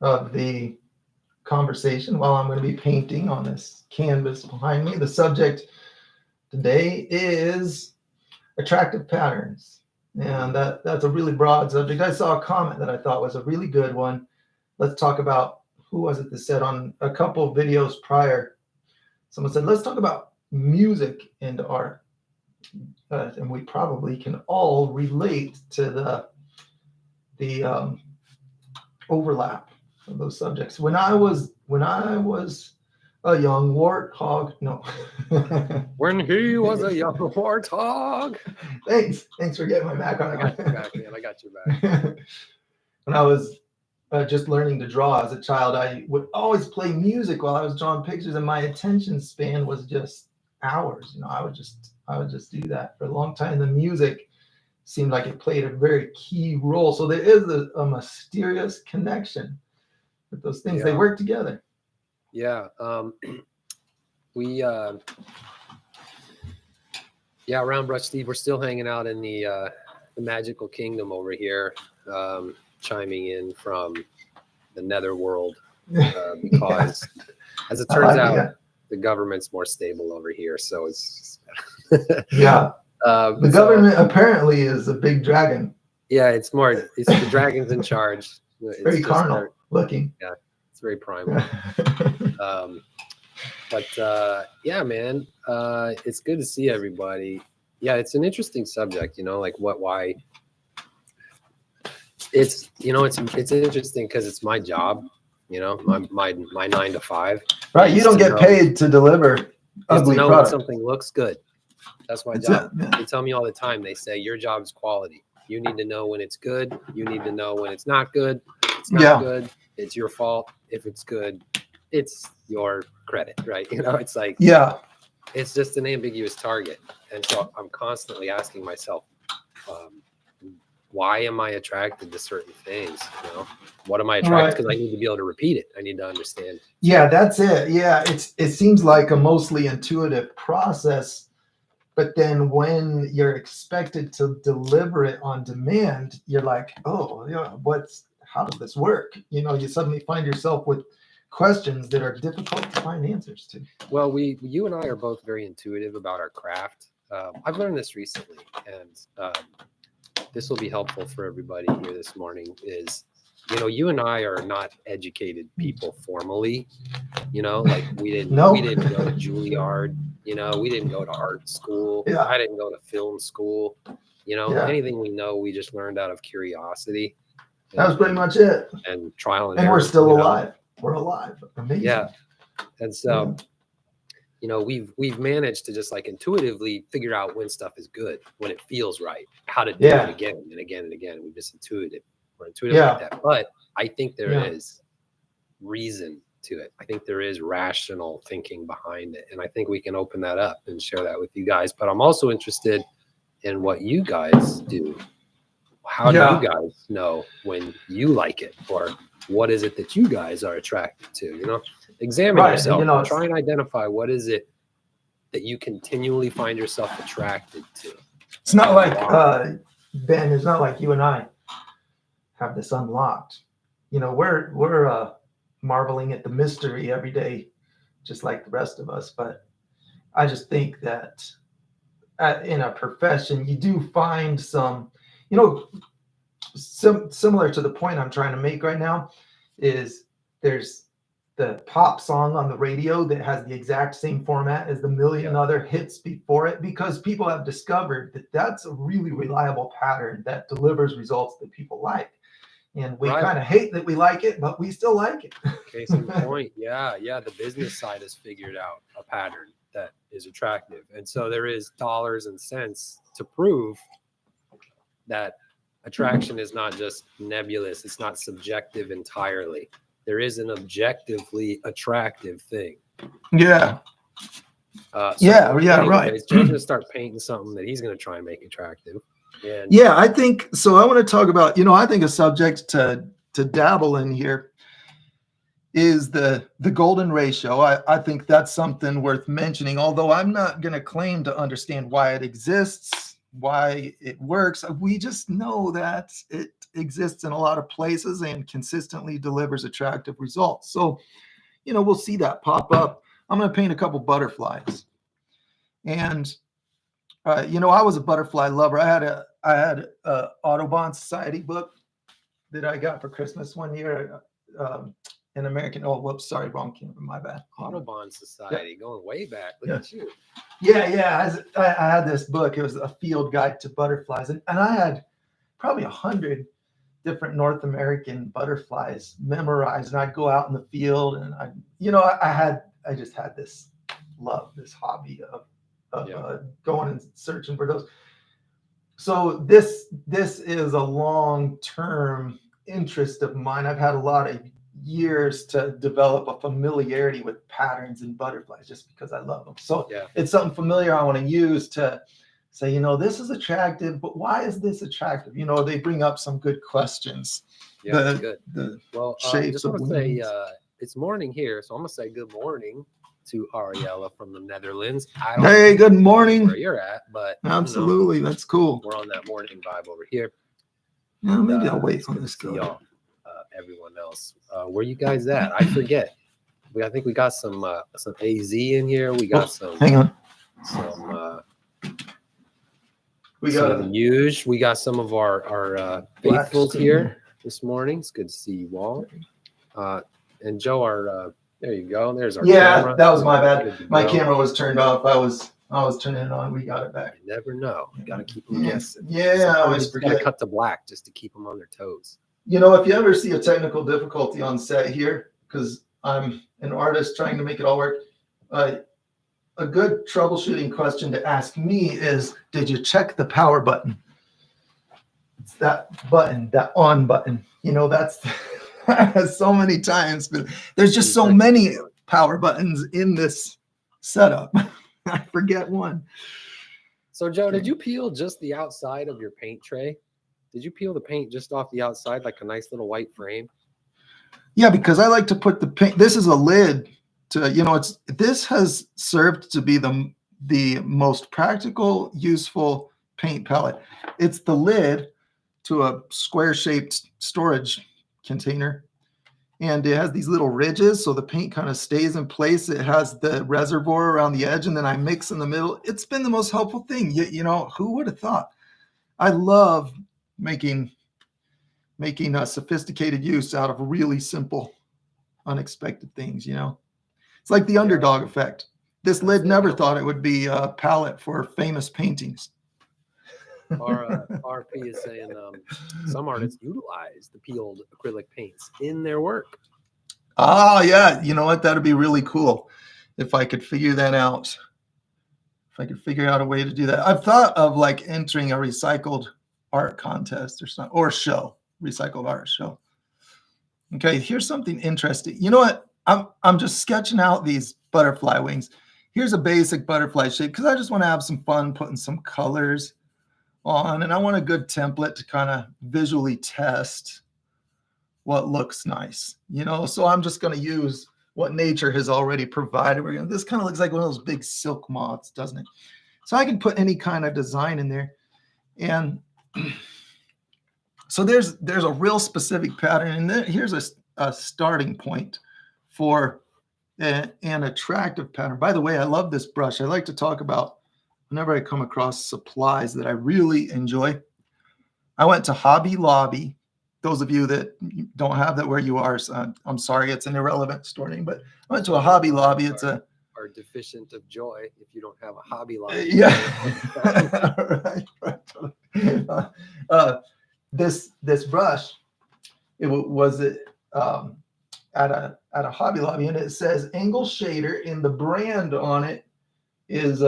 of the conversation while I'm going to be painting on this canvas behind me. The subject today is attractive patterns. And that's a really broad subject. I saw a comment that I thought was a really good one. Let's talk about, who was it that said on a couple of videos prior, someone said, let's talk about music and art. And we probably can all relate to the overlap of those subjects. When I was a young warthog, no. When he was a young warthog. Thanks for getting my back on I got it. you back, man. I got you back. When I was just learning to draw as a child, I would always play music while I was drawing pictures, and my attention span was just hours. I would just do that for a long time. The music seemed like it played a very key role. So there is a mysterious connection with those things. They work together. Yeah. Around Brush Steve, we're still hanging out in the magical kingdom over here, chiming in from the netherworld, because as it turns out, the government's more stable over here. So it's the government apparently is a big dragon. Yeah, it's the dragon's in charge. It's very carnal looking. Yeah, it's very primal. Yeah, man, it's good to see everybody. Yeah, it's an interesting subject, like why. It's interesting because it's my job, my 9 to 5. Right, you don't get paid to deliver ugly to know products. when something looks good. That's my job. They tell me all the time. They say your job is quality. You need to know when it's good. You need to know when it's not good. If it's not good, it's your fault. If it's good, it's your credit, right? It's like, it's just an ambiguous target. And so I'm constantly asking myself, why am I attracted to certain things? What am I attracted? Because I need to be able to repeat it. I need to understand. Yeah, that's it. Yeah, it seems like a mostly intuitive process. But then when you're expected to deliver it on demand, you're like, oh, how does this work? You suddenly find yourself with questions that are difficult to find answers to. Well, you and I are both very intuitive about our craft. I've learned this recently, and this will be helpful for everybody here this morning, is, you and I are not educated people formally, like we didn't go to Juilliard, we didn't go to art school. I didn't go to film school, anything we know, we just learned out of curiosity. That was pretty much it. And trial and error. And we're still alive. We're alive. Amazing. Yeah. And so, we've managed to just like intuitively figure out when stuff is good, when it feels right, how to do it again and again and again. We're just intuitive. We're intuitive like that. But I think there is reason to it. I think there is rational thinking behind it. And I think we can open that up and share that with you guys. But I'm also interested in what you guys do. How do you guys know when you like it? Or what is it that you guys are attracted to? Examine yourself. Try and identify what is it that you continually find yourself attracted to. It's not like, Ben, it's not like you and I have this unlocked. We're marveling at the mystery every day, just like the rest of us. But I just think that in a profession, you do find some, similar to the point I'm trying to make right now, is there's the pop song on the radio that has the exact same format as the million other hits before it, because people have discovered that that's a really reliable pattern that delivers results that people like. And we kind of hate that we like it, but we still like it. Case in point. Yeah. The business side has figured out a pattern that is attractive. And so there is dollars and cents to prove that attraction is not just nebulous. It's not subjective entirely. There is an objectively attractive thing. Yeah. Right. Joe's going to start painting something that he's going to try and make attractive. And I think so. I want to talk about, I think a subject to dabble in here is the golden ratio. I think that's something worth mentioning, although I'm not going to claim to understand why it exists, why it works. We just know that it exists in a lot of places and consistently delivers attractive results. So, we'll see that pop up. I'm going to paint a couple butterflies. And, I was a butterfly lover. I had a Audubon Society book that I got for Christmas one year. An American, wrong camera, my bad. Audubon Society, going way back. Look at you. Yeah. I had this book. It was a field guide to butterflies. And I had probably 100 different North American butterflies memorized. And I'd go out in the field and I just had this love, this hobby of going and searching for those. So this is a long-term interest of mine. I've had a lot of years to develop a familiarity with patterns in butterflies just because I love them. So it's something familiar I want to use to say, this is attractive, but why is this attractive? They bring up some good questions. Yeah, good. Well, shapes just want of to wings. say it's morning here, so I'm going to say good morning to Ariella from the Netherlands. Hey, good morning. Where you're at, but absolutely, that's cool. We're on that morning vibe over here. Yeah, maybe I'll wait on this. Y'all, everyone else, where you guys at? I forget. I think we got some AZ in here. We got some. Hang on. We got the news. We got some of our faithfuls here this morning. It's good to see you all. And Joe, there you go. There's our camera. That was my bad. My camera was turned off. I was turning it on. We got it back. You never know. You got to keep them guessing. Yeah, I always forget. Got to cut to black just to keep them on their toes. If you ever see a technical difficulty on set here, because I'm an artist trying to make it all work, a good troubleshooting question to ask me is, did you check the power button? It's that button, that on button. That's so many times, but there's just so many power buttons in this setup. I forget one. So Joe, did you peel just the outside of your paint tray? Did you peel the paint just off the outside, like a nice little white frame? Yeah, because I like to put the paint. This is a lid to, this has served to be the most practical, useful paint palette. It's the lid to a square-shaped storage container. And it has these little ridges, so the paint kind of stays in place. It has the reservoir around the edge, and then I mix in the middle. It's been the most helpful thing. Who would have thought? I love making a sophisticated use out of really simple, unexpected things, It's like the underdog effect. This lid never thought it would be a palette for famous paintings. Our RP is saying some artists utilize the peeled acrylic paints in their work. Oh, yeah. You know what? That'd be really cool if I could figure that out. If I could figure out a way to do that. I've thought of entering a recycled art contest or something, or show, recycled art show. Okay, here's something interesting. You know what? I'm just sketching out these butterfly wings. Here's a basic butterfly shape because I just want to have some fun putting some colors on, and I want a good template to kind of visually test what looks nice, So I'm just going to use what nature has already provided. This kind of looks like one of those big silk moths, doesn't it? So I can put any kind of design in there, and so there's a real specific pattern, and then here's a starting point for an attractive pattern. By the way, I love this brush. I like to talk about whenever I come across supplies that I really enjoy. I went to Hobby Lobby. Those of you that don't have that where you are, so I'm sorry, it's an irrelevant store name, but I went to a Hobby Lobby. It's are deficient of joy if you don't have a Hobby Lobby. Yeah. right. This brush, it was at a Hobby Lobby, and it says angle shader, and the brand on it is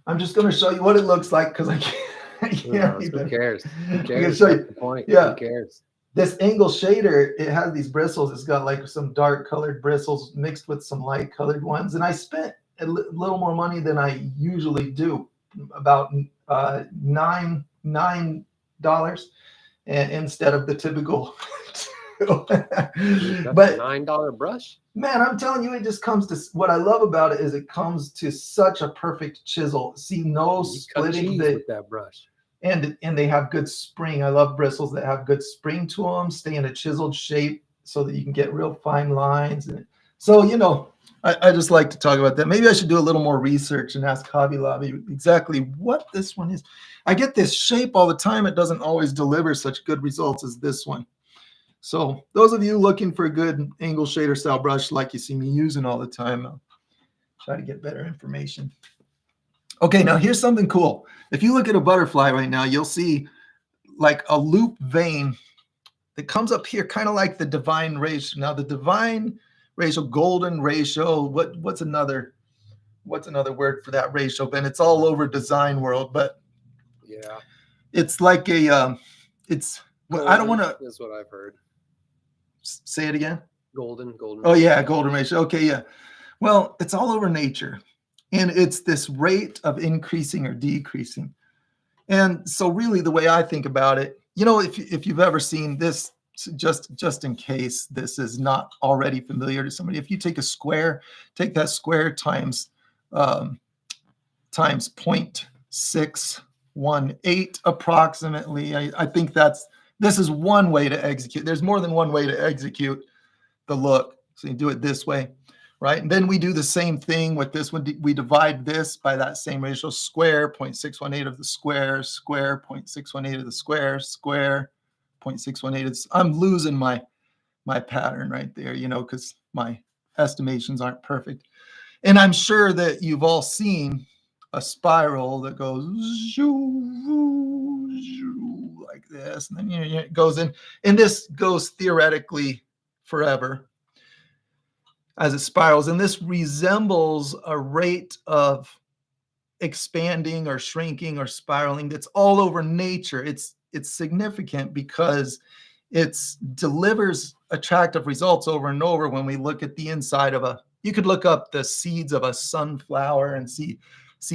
I'm just going to show you what it looks like because I can't. Who cares? I can show you. The point. Yeah. Who cares? This angle shader, it has these bristles. It's got some dark colored bristles mixed with some light colored ones. And I spent a little more money than I usually do, about $9 instead of the typical do. That's a But $9 brush. man, I'm telling you, it just comes to what I love about it is it comes to such a perfect chisel. See, no You cut splitting cheese with that brush. and they have good spring. I love bristles that have good spring to them, stay in a chiseled shape so that you can get real fine lines. And so, I just like to talk about that. Maybe I should do a little more research and ask Hobby Lobby exactly what this one is. I get this shape all the time. It doesn't always deliver such good results as this one. So those of you looking for a good angle shader style brush like you see me using all the time, I'll try to get better information. Okay, now here's something cool. If you look at a butterfly right now, you'll see like a loop vein that comes up here, kind of like the divine ratio. Now the divine ratio, golden ratio, what's another word for that ratio? Ben, it's all over design world, but yeah, it's like a it's golden, I don't want to. Is what I've heard. Say it again. Golden. Oh yeah, golden ratio. Okay, yeah. Well, it's all over nature, and it's this rate of increasing or decreasing. And so, really, the way I think about it, if you've ever seen this, just in case this is not already familiar to somebody, if you take a square, take that square times 0.618 approximately. I think this is one way to execute. There's more than one way to execute the look. So you do it this way, right? And then we do the same thing with this one. We divide this by that same ratio, square 0.618 of the square, square 0.618 of the square, square 0.618. I'm losing my pattern right there, because my estimations aren't perfect. And I'm sure that you've all seen a spiral that goes like this, and then it goes in, and this goes theoretically forever as it spirals, and this resembles a rate of expanding or shrinking or spiraling that's all over nature. It's significant because it delivers attractive results over and over. When we look at the inside of you could look up the seeds of a sunflower and see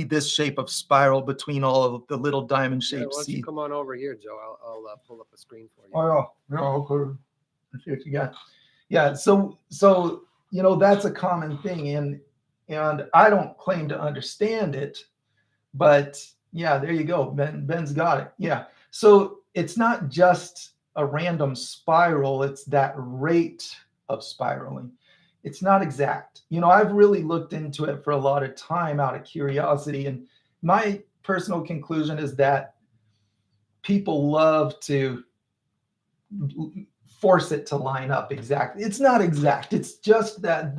this shape of spiral between all of the little diamond shaped why don't seeds. you come on over here, Joe? I'll pull up a screen for you. Oh yeah, okay. Let's see what you got. Yeah, so that's a common thing, and I don't claim to understand it, but yeah, there you go. Ben's got it. Yeah, so it's not just a random spiral; it's that rate of spiraling. It's not exact. I've really looked into it for a lot of time out of curiosity, and my personal conclusion is that people love to force it to line up exactly. It's not exact. It's just that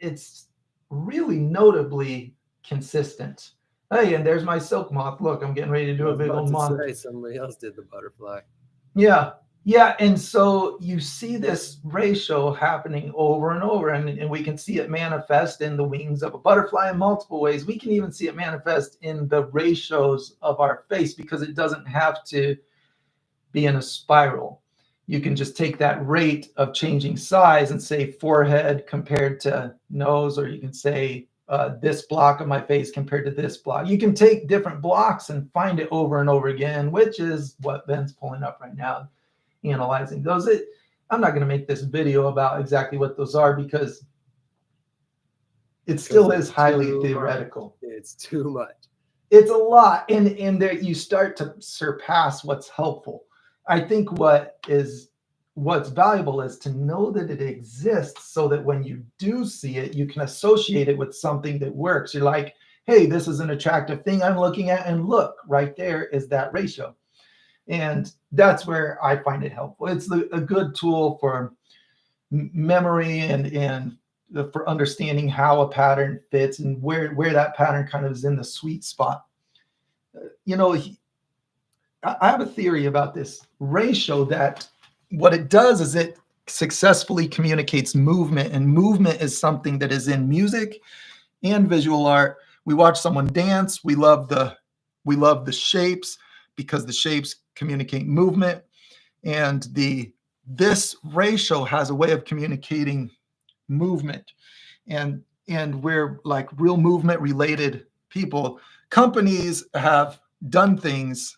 it's really notably consistent. Hey, and there's my silk moth. Look, I'm getting ready to do a big old moth. Somebody else did the butterfly. Yeah. And so you see this ratio happening over and over, and we can see it manifest in the wings of a butterfly in multiple ways. We can even see it manifest in the ratios of our face, because it doesn't have to be in a spiral. You can just take that rate of changing size and say forehead compared to nose, or you can say this block of my face compared to this block. You can take different blocks and find it over and over again, which is what Ben's pulling up right now, analyzing those. I'm not going to make this video about exactly what those are, because it still is highly theoretical. It's too much. It's a lot, and there you start to surpass what's helpful. I think what's valuable is to know that it exists, so that when you do see it, you can associate it with something that works. You're like, hey, this is an attractive thing I'm looking at, and look, right there is that ratio. And that's where I find it helpful. It's a good tool for memory and for understanding how a pattern fits and where that pattern kind of is in the sweet spot. I have a theory about this ratio, that what it does is it successfully communicates movement, and movement is something that is in music and visual art. We watch someone dance, we love the shapes, because the shapes communicate movement, and this ratio has a way of communicating movement, and we're like real movement related people. Companies have done things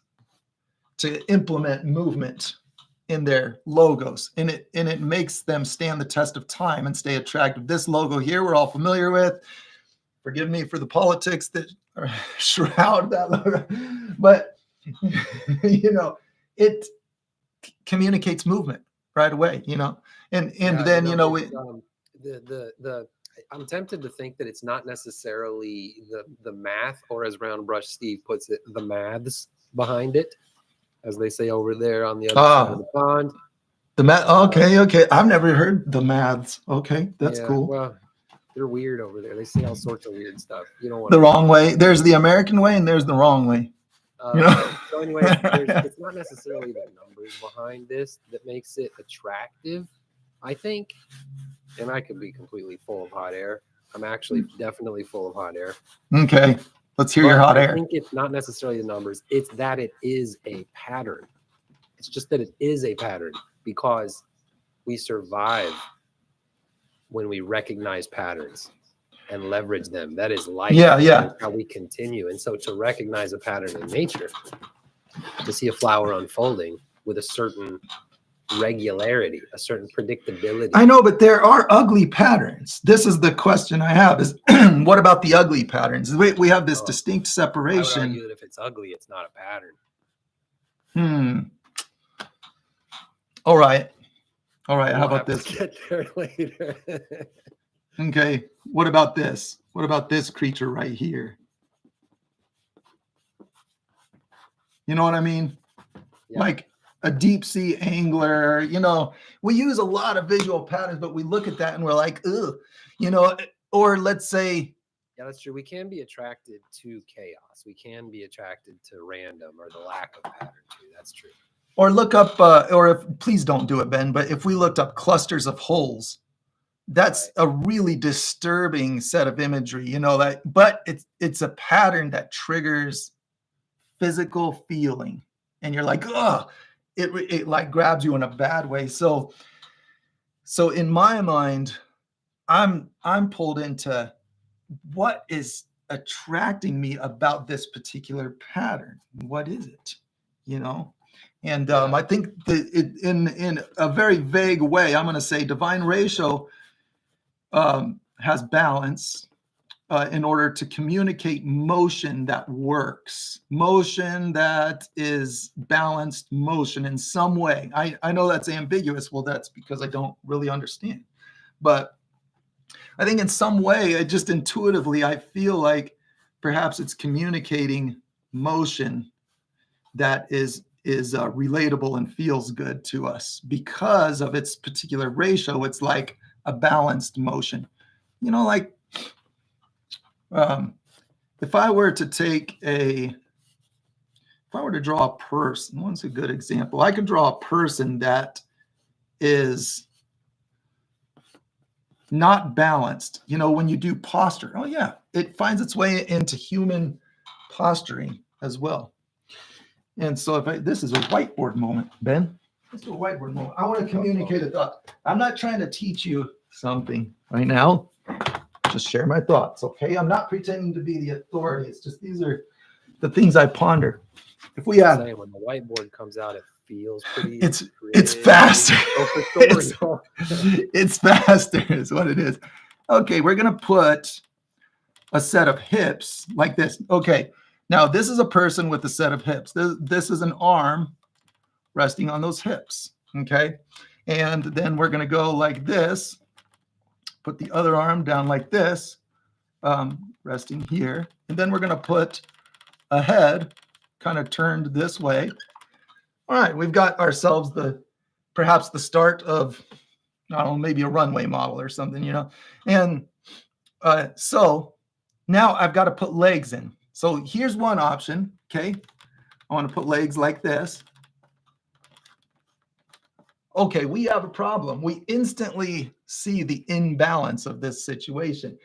to implement movement in their logos, and it makes them stand the test of time and stay attractive. This logo here, we're all familiar with. Forgive me for the politics that shroud that logo, but it communicates movement right away, and then I'm tempted to think that it's not necessarily the math, or as Round Brush Steve puts it, the maths behind it, as they say over there on the other side of the pond. The math. Okay. I've never heard the maths. Okay, that's cool. Well, they're weird over there. They say all sorts of weird stuff. You don't want the wrong way. There's the American way and there's the wrong way. So anyway, it's not necessarily the numbers behind this that makes it attractive, I think. And I could be completely full of hot air. I'm actually definitely full of hot air. Okay, let's hear your hot air. I think it's not necessarily the numbers. It's that it is a pattern. It's just that it is a pattern, because we survive when we recognize patterns and leverage them. That is life. Yeah. How we continue. And so to recognize a pattern in nature, to see a flower unfolding with a certain regularity, a certain predictability. I know, but there are ugly patterns. This is the question I have is, what about the ugly patterns? We have this distinct separation. I would argue that if it's ugly, it's not a pattern. All right. How about this? Get there later. Okay. What about this? What about this creature right here? You know what I mean? Yeah. Like a deep sea angler, we use a lot of visual patterns, but we look at that and we're like, ugh, or let's say. Yeah, that's true. We can be attracted to chaos. We can be attracted to random or the lack of pattern too. That's true. Or look up, please don't do it, Ben, but if we looked up clusters of holes, that's a really disturbing set of imagery, but it's a pattern that triggers physical feeling. And you're like, ugh, it like grabs you in a bad way. So in my mind, I'm pulled into what is attracting me about this particular pattern. What is it? And I think that in a very vague way, I'm going to say divine ratio has balance in order to communicate motion that works, motion that is balanced motion in some way. I know that's ambiguous. Well, that's because I don't really understand. But I think in some way, just intuitively, I feel like perhaps it's communicating motion that is relatable and feels good to us because of its particular ratio. It's like a balanced motion, like if I were to draw a person, what's a good example? I could draw a person that is not balanced. When you do posture, it finds its way into human posturing as well. And so this is a whiteboard moment, Ben. This is a whiteboard moment. I want to communicate a thought. I'm not trying to teach you something right now. Just share my thoughts, okay? I'm not pretending to be the authority. It's just these are the things I ponder. If we have, when the whiteboard comes out, it feels pretty. It's faster. It's faster is what it is. Okay, we're gonna put a set of hips like this. Okay. Now, this is a person with a set of hips. This is an arm resting on those hips, okay? And then we're going to go like this, put the other arm down like this, resting here. And then we're going to put a head kind of turned this way. All right, we've got ourselves perhaps the start of, I don't know, maybe a runway model or something, And so now I've got to put legs in. So here's one option, okay? I want to put legs like this. Okay, we have a problem. We instantly see the imbalance of this situation.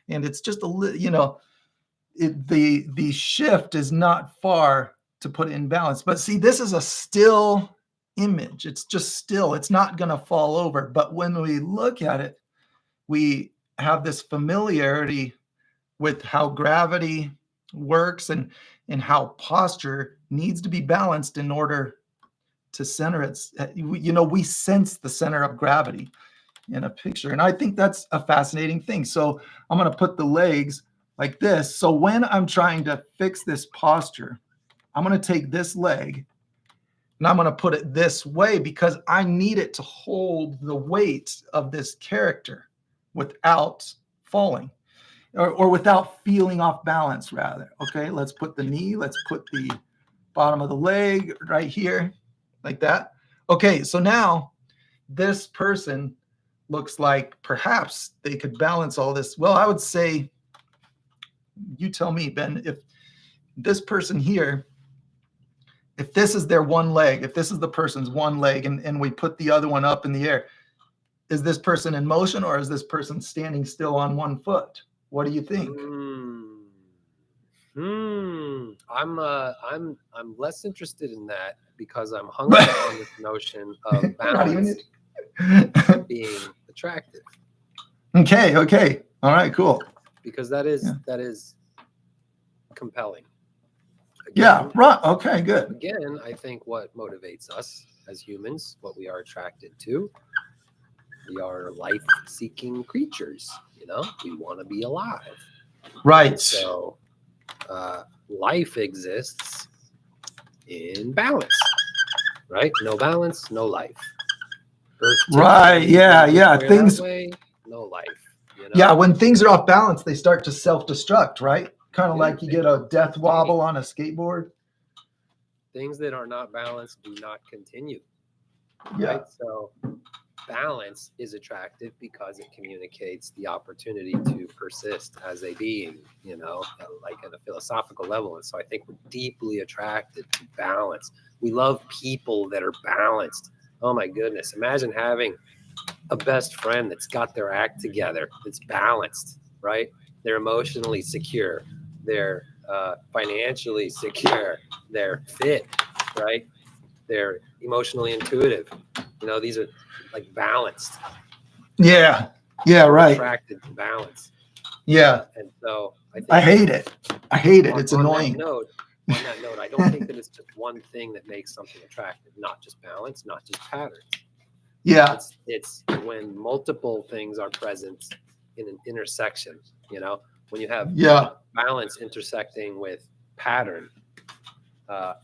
And it's just a little, the shift is not far to put it in balance. But see, this is a still image. It's just still. It's not going to fall over. But when we look at it, we have this familiarity with how gravity works and how posture needs to be balanced in order to center its, we sense the center of gravity in a picture. And I think that's a fascinating thing. So I'm going to put the legs like this. So when I'm trying to fix this posture, I'm going to take this leg and I'm going to put it this way because I need it to hold the weight of this character without falling or without feeling off balance, rather. Okay, let's put the knee, let's put the bottom of the leg right here like that. Okay, so now this person looks like perhaps they could balance all this. Well, I would say, you tell me, Ben, if this person here, if this is their one leg, if this is the person's one leg and we put the other one up in the air, is this person in motion or is this person standing still on one foot? What do you think? I'm less interested in that because I'm hung up on this notion of balance being attractive. Okay. All right, cool. Because that is compelling. Again, right. Okay, good. Again, I think what motivates us as humans, what we are attracted to, we are life-seeking creatures. We want to be alive. Right. So life exists in balance, right? No balance, no life. Right. Yeah. Things. No life. Yeah. When things are off balance, they start to self-destruct, right? Kind of like you get a death wobble on a skateboard. Things that are not balanced do not continue. Yeah. Right? So balance is attractive because it communicates the opportunity to persist as a being, like at a philosophical level. And so I think we're deeply attracted to balance. We love people that are balanced. Oh my goodness. Imagine having a best friend that's got their act together, that's balanced, right? They're emotionally secure. They're financially secure. They're fit, right? They're emotionally intuitive. These are like balanced. Yeah, right. Attracted to balance. Yeah. And so I hate it. It's annoying. On that note, I don't think that it's just one thing that makes something attractive, not just balance, not just patterns. Yeah. It's when multiple things are present in an intersection, when you have balance intersecting with pattern.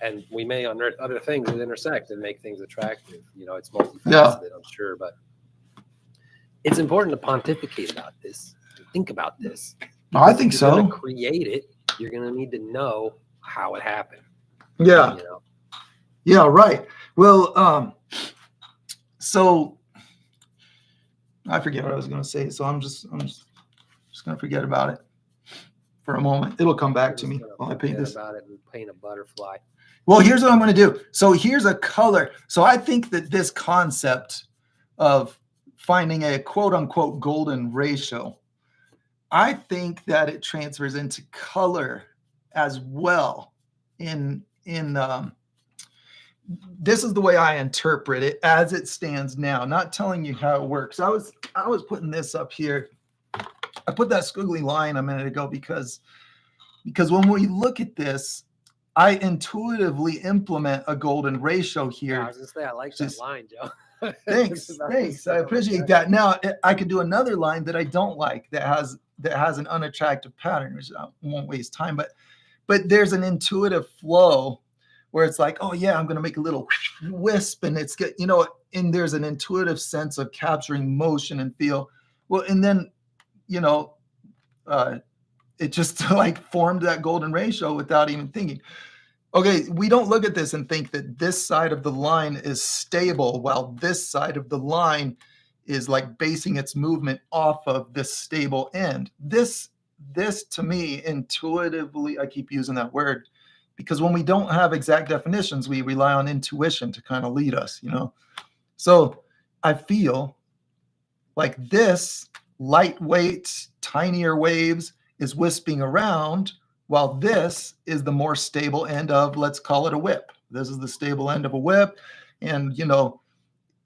And we may unearth other things that intersect and make things attractive. It's multifaceted, I'm sure, but it's important to pontificate about this, to think about this. I think so. If you're going to create it, you're going to need to know how it happened. Yeah. Yeah, right. Well, so I forget what I was going to say, so I'm just going to forget about it for a moment. It'll come back to me while I paint this. About it and paint a butterfly. Well, here's what I'm going to do. So here's a color. So I think that this concept of finding a quote unquote golden ratio, I think that it transfers into color as well. This is the way I interpret it as it stands now, not telling you how it works. I was putting this up here. I put that squiggly line a minute ago because when we look at this, I intuitively implement a golden ratio here. Yeah, I was going to say, I like that line, Joe. Thanks. I appreciate that. Now, I could do another line that I don't like that has an unattractive pattern, which I won't waste time, but there's an intuitive flow where it's like, oh yeah, I'm going to make a little wisp and it's good, and there's an intuitive sense of capturing motion and feel. Well, and then, it just like formed that golden ratio without even thinking. Okay, we don't look at this and think that this side of the line is stable while this side of the line is like basing its movement off of this stable end. This to me intuitively, I keep using that word because when we don't have exact definitions, we rely on intuition to kind of lead us, So I feel like this lightweight, tinier waves is wisping around while this is the more stable end of, let's call it a whip. This is the stable end of a whip. And,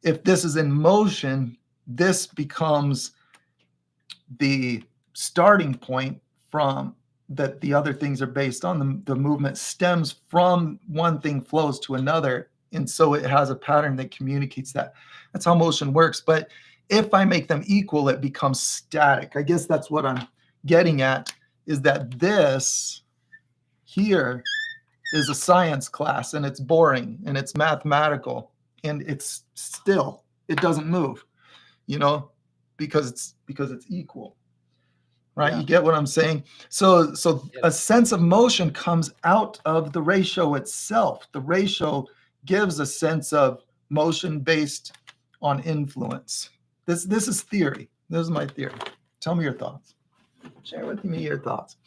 if this is in motion, this becomes the starting point from that the other things are based on. The movement stems from one thing, flows to another And so it has a pattern that communicates that. That's how motion works. But if I make them equal, it becomes static. I guess that's what I'm getting at, is that this here is a science class, and it's boring, and it's mathematical, and it's still, it doesn't move, because it's equal. Right? Yeah. You get what I'm saying? So a sense of motion comes out of the ratio itself. The ratio gives a sense of motion based on influence. This is theory. This is my theory. Tell me your thoughts. Share with me your thoughts.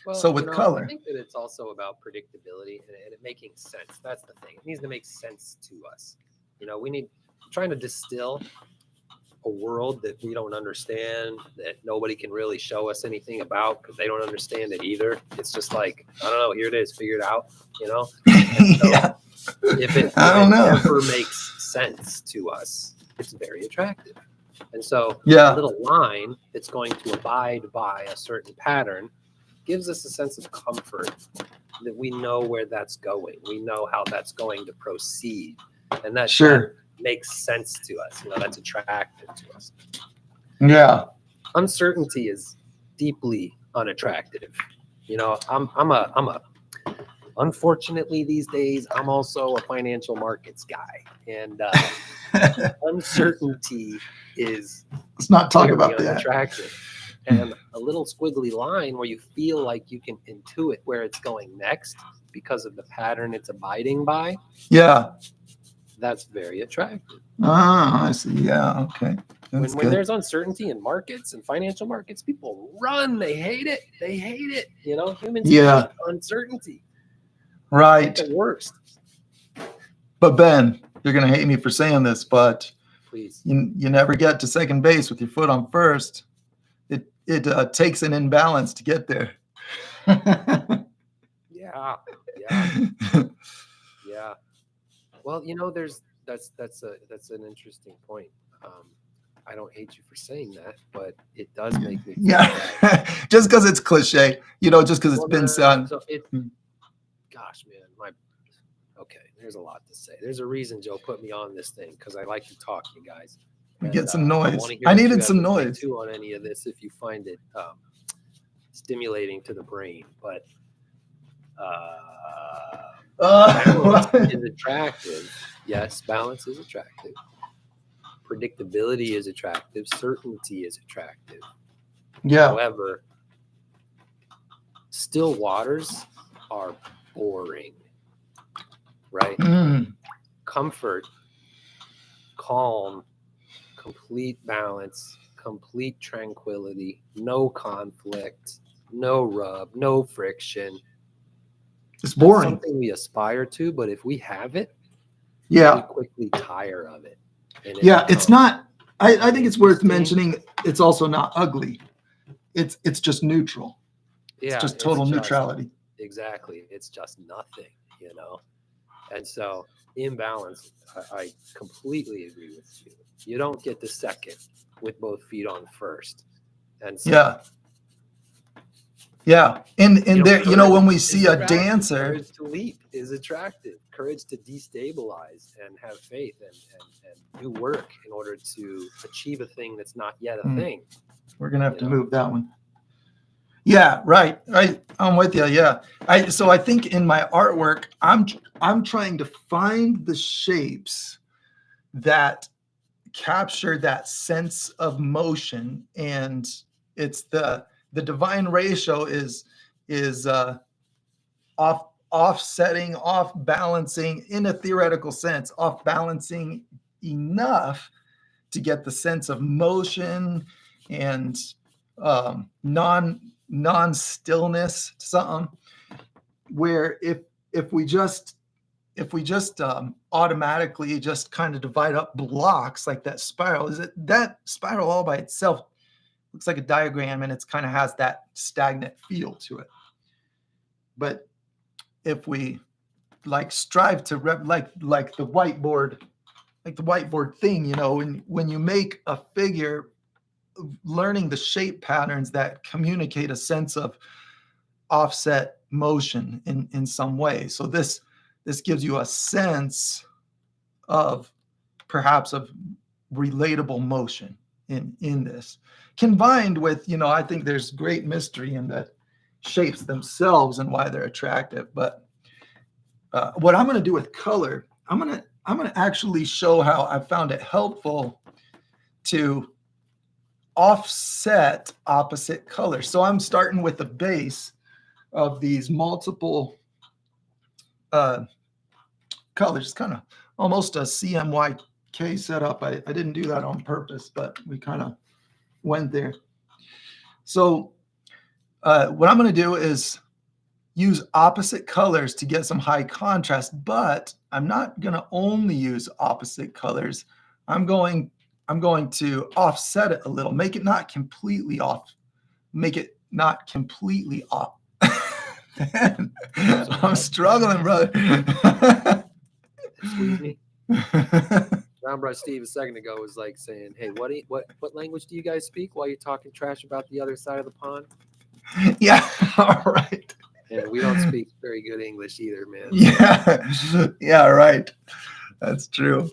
Well, so with color, I think that it's also about predictability and it making sense. That's the thing. It needs to make sense to us. We need trying to distill a world that we don't understand, that nobody can really show us anything about because they don't understand it either. It's just like, I don't know, here it is, figure it out, So yeah. If it ever makes sense to us, it's very attractive. And so a little line that's going to abide by a certain pattern gives us a sense of comfort that we know where that's going. We know how that's going to proceed. And that makes sense to us. That's attractive to us. Yeah. Uncertainty is deeply unattractive. Unfortunately these days, I'm also a financial markets guy, and uncertainty is let's not talk about that. Unattractive. And a little squiggly line where you feel like you can intuit where it's going next because of the pattern it's abiding by. Yeah. That's very attractive. I see. Yeah. Okay. When there's uncertainty in markets and financial markets, people run. They hate it. Humans hate uncertainty. Right. It's the worst. But Ben, you're going to hate me for saying this, but please, you never get to second base with your foot on first. It takes an imbalance to get there. Yeah. Well, that's an interesting point. I don't hate you for saying that, but it does make me feel just because it's cliche, just because it's been said. So gosh, man, okay, there's a lot to say. There's a reason Joe put me on this thing, because I like to talk, you guys. And, get some noise. I needed some noise too on any of this if you find it stimulating to the brain, but balance is attractive. Yes, balance is attractive. Predictability is attractive. Certainty is attractive. Yeah. However, still waters are boring, right? Comfort, calm, complete balance, complete tranquility, no conflict, no rub, no friction. It's boring. That's something we aspire to, but if we have it, we quickly tire of it. It's not. I think it's worth mentioning. It's also not ugly. It's just neutral. It's just total neutrality. Exactly. It's just nothing, And so imbalance, I completely agree with you. You don't get the second with both feet on first. And so and there, when we see a dancer, courage to leap is attractive. Courage to destabilize and have faith and do work in order to achieve a thing that's not yet a thing. We're gonna have to move that one. Yeah, right. I'm with you. Yeah. So I think in my artwork, I'm trying to find the shapes that capture that sense of motion, and it's the divine ratio is offsetting, off balancing in a theoretical sense, off balancing enough to get the sense of motion and non-stillness to something, where if we just automatically just kind of divide up blocks like that spiral, that spiral all by itself looks like a diagram, and it's kind of has that stagnant feel to it. But if we strive to like the whiteboard thing, when you make a figure, learning the shape patterns that communicate a sense of offset motion in some way. So this gives you a sense of perhaps of relatable motion in this, combined with, I think there's great mystery in the shapes themselves and why they're attractive. But what I'm going to do with color, I'm going to actually show how I found it helpful to offset opposite colors. So I'm starting with the base of these multiple colors, kind of almost a CMYK setup. I didn't do that on purpose, but we kind of went there. So what I'm going to do is use opposite colors to get some high contrast, but I'm not going to only use opposite colors. I'm going to offset it a little, make it not completely off. I'm struggling, brother. Excuse me. Brown Brush Steve a second ago was like saying, "Hey, what language do you guys speak while you're talking trash about the other side of the pond?" Yeah, all right. And we don't speak very good English either, man. Yeah, right. That's true.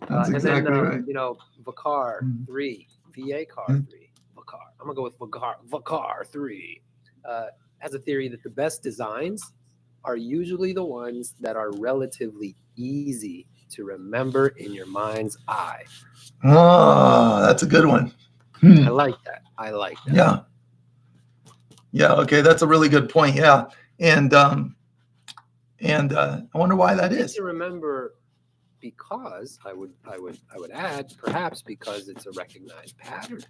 That's exactly right. Vacar 3, VACAR 3, Vacar. I'm gonna go with Vacar 3. Has a theory that the best designs are usually the ones that are relatively easy to remember in your mind's eye. Oh, that's a good one. I like that. Yeah. Okay, that's a really good point. Yeah, and I wonder why that is. To remember, because I would add, perhaps because it's a recognized pattern.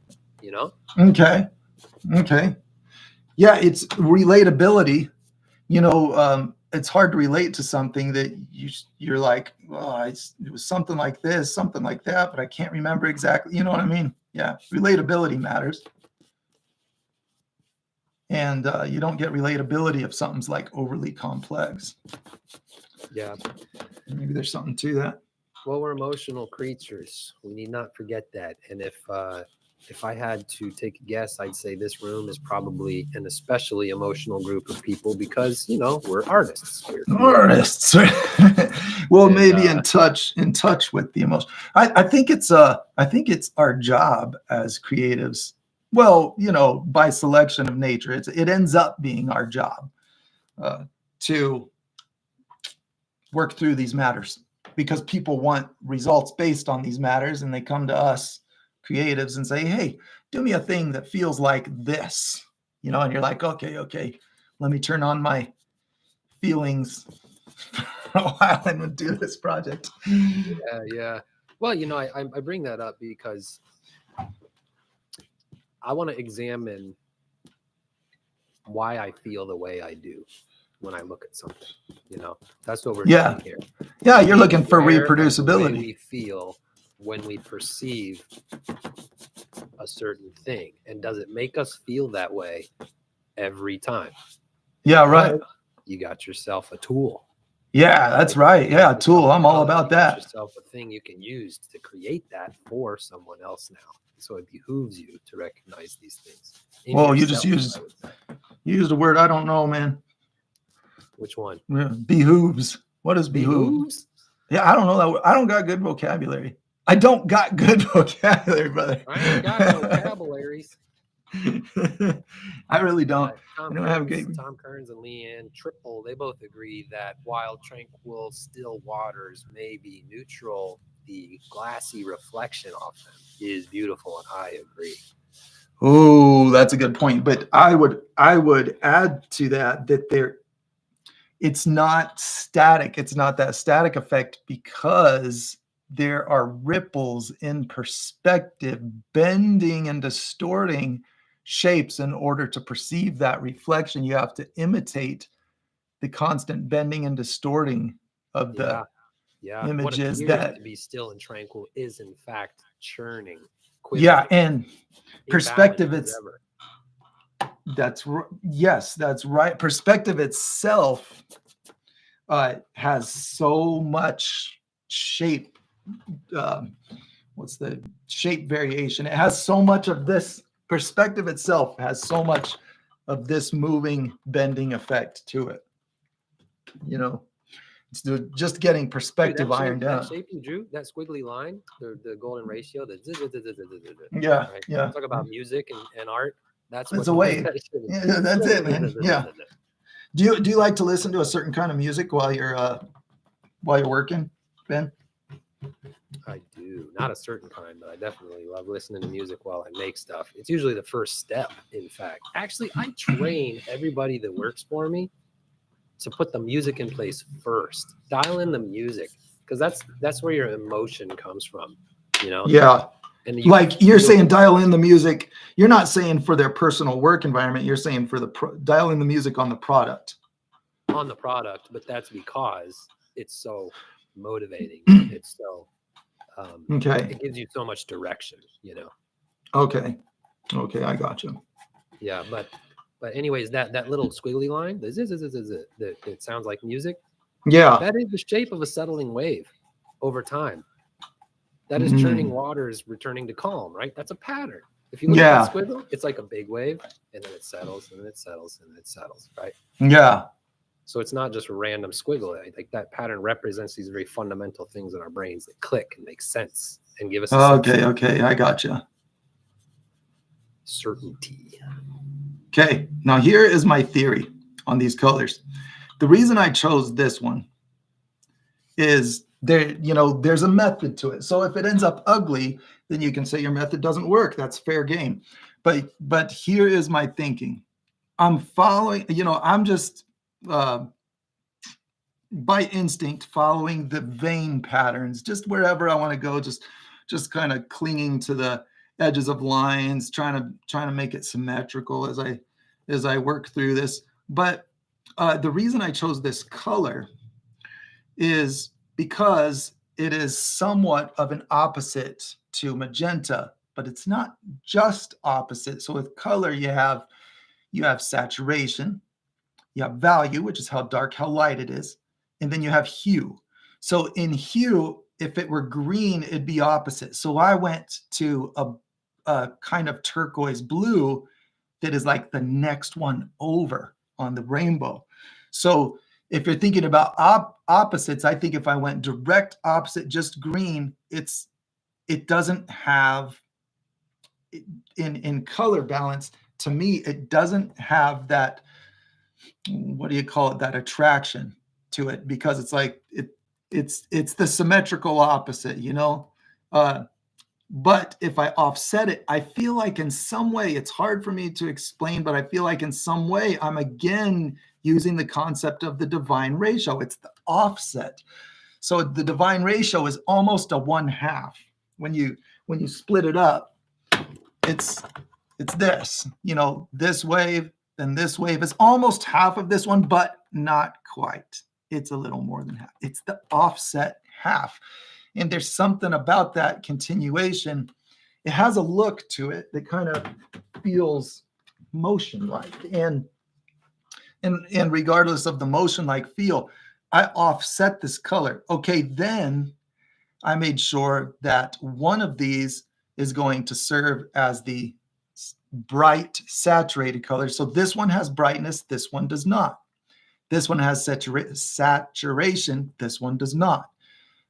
Okay. Yeah, it's relatability. It's hard to relate to something that you're like, oh, it was something like this, something like that, but I can't remember exactly. You know what I mean? Yeah, relatability matters. And you don't get relatability if something's like overly complex. Yeah. Maybe there's something to that. Well, we're emotional creatures. We need not forget that. And if I had to take a guess, I'd say this room is probably an especially emotional group of people because, we're artists. Artists. Well, and, maybe in touch with the emotion. I think it's our job as creatives. Well, by selection of nature, it ends up being our job to work through these matters because people want results based on these matters, and they come to us creatives and say, "Hey, do me a thing that feels like this," and you're like, "Okay, let me turn on my feelings for a while and do this project." Yeah. Well, I bring that up because I want to examine why I feel the way I do when I look at something. That's what we're doing here. Yeah, you're looking for reproducibility. The way we feel when we perceive a certain thing, and does it make us feel that way every time? Yeah, right. You got yourself a tool. Yeah, that's right. Yeah, a tool. I'm all about that. You got yourself a thing you can use to create that for someone else now. So it behooves you to recognize these things. Well, you just used a word I don't know, man. Which one? Yeah, behooves. What is behooves? Yeah, I don't know that. I don't got good vocabulary. I don't got good vocabulary, brother. I ain't got no vocabularies. I really don't. I don't have good. Tom Kearns and Leanne Triple, they both agree that while tranquil, still waters may be neutral, the glassy reflection off them is beautiful, and I agree. Oh, that's a good point. But I would add to that it's not static. It's not that static effect because there are ripples in perspective, bending and distorting shapes in order to perceive that reflection. You have to imitate the constant bending and distorting of the images. What appears to be still and tranquil is in fact churning. Yeah, and perspective, that's right. Perspective itself has so much shape. What's the shape variation? It has so much of this. Perspective itself has so much of this moving, bending effect to it. It's just getting Dude, perspective ironed that out. shape you drew, that squiggly line, the golden ratio, Yeah, right? yeah. Talk about music and art. That's It's what a wave. that shit is. Yeah, that's it, man. Yeah. Do you like to listen to a certain kind of music while you're working, Ben? I do. Not a certain kind, but I definitely love listening to music while I make stuff. It's usually the first step, in fact. Actually, I train everybody that works for me to put the music in place first. Dial in the music, because that's where your emotion comes from, you know? Yeah. And like you're saying, dial in the music. You're not saying for their personal work environment. You're saying for dial in the music on the product. On the product, but that's because it's so motivating. It's so okay. It gives you so much direction, you know. Okay, I got you. Yeah, but anyways, that little squiggly line, that sounds like music. Yeah, that is the shape of a settling wave over time. That is churning waters returning to calm, right? That's a pattern. If you look at that squiggle, it's like a big wave, and then it settles, and then it settles, and then it settles, right? Yeah. So it's not just a random squiggle. Like that pattern represents these very fundamental things in our brains that click and make sense and give us a okay, I gotcha. Certainty. Okay, now here is my theory on these colors. The reason I chose this one is there's a method to it. So if it ends up ugly, then you can say your method doesn't work. That's fair game. But here is my thinking. I'm following, I'm just by instinct following the vein patterns, just wherever I want to go, just kind of clinging to the edges of lines, trying to make it symmetrical as I work through this. But the reason I chose this color is because it is somewhat of an opposite to magenta, but it's not just opposite. So with color, you have saturation, you have value, which is how dark, how light it is, and then you have hue. So in hue, if it were green, it'd be opposite. So I went to a kind of turquoise blue that is like the next one over on the rainbow. So if you're thinking about opposites, I think if I went direct opposite, just green, it doesn't have in color balance. To me, it doesn't have that, what do you call it, that attraction to it, because it's like it's the symmetrical opposite, but if I offset it, I feel like in some way, it's hard for me to explain, but I feel like in some way I'm again using the concept of the divine ratio. It's the offset. So the divine ratio is almost a 1/2. When you split it up, it's this, this wave, then this wave is almost half of this one, but not quite. It's a little more than half. It's the offset half. And there's something about that continuation. It has a look to it that kind of feels motion-like. And regardless of the motion-like feel, I offset this color. Okay, then I made sure that one of these is going to serve as the bright saturated color. So this one has brightness, this one does not. This one has saturation, this one does not.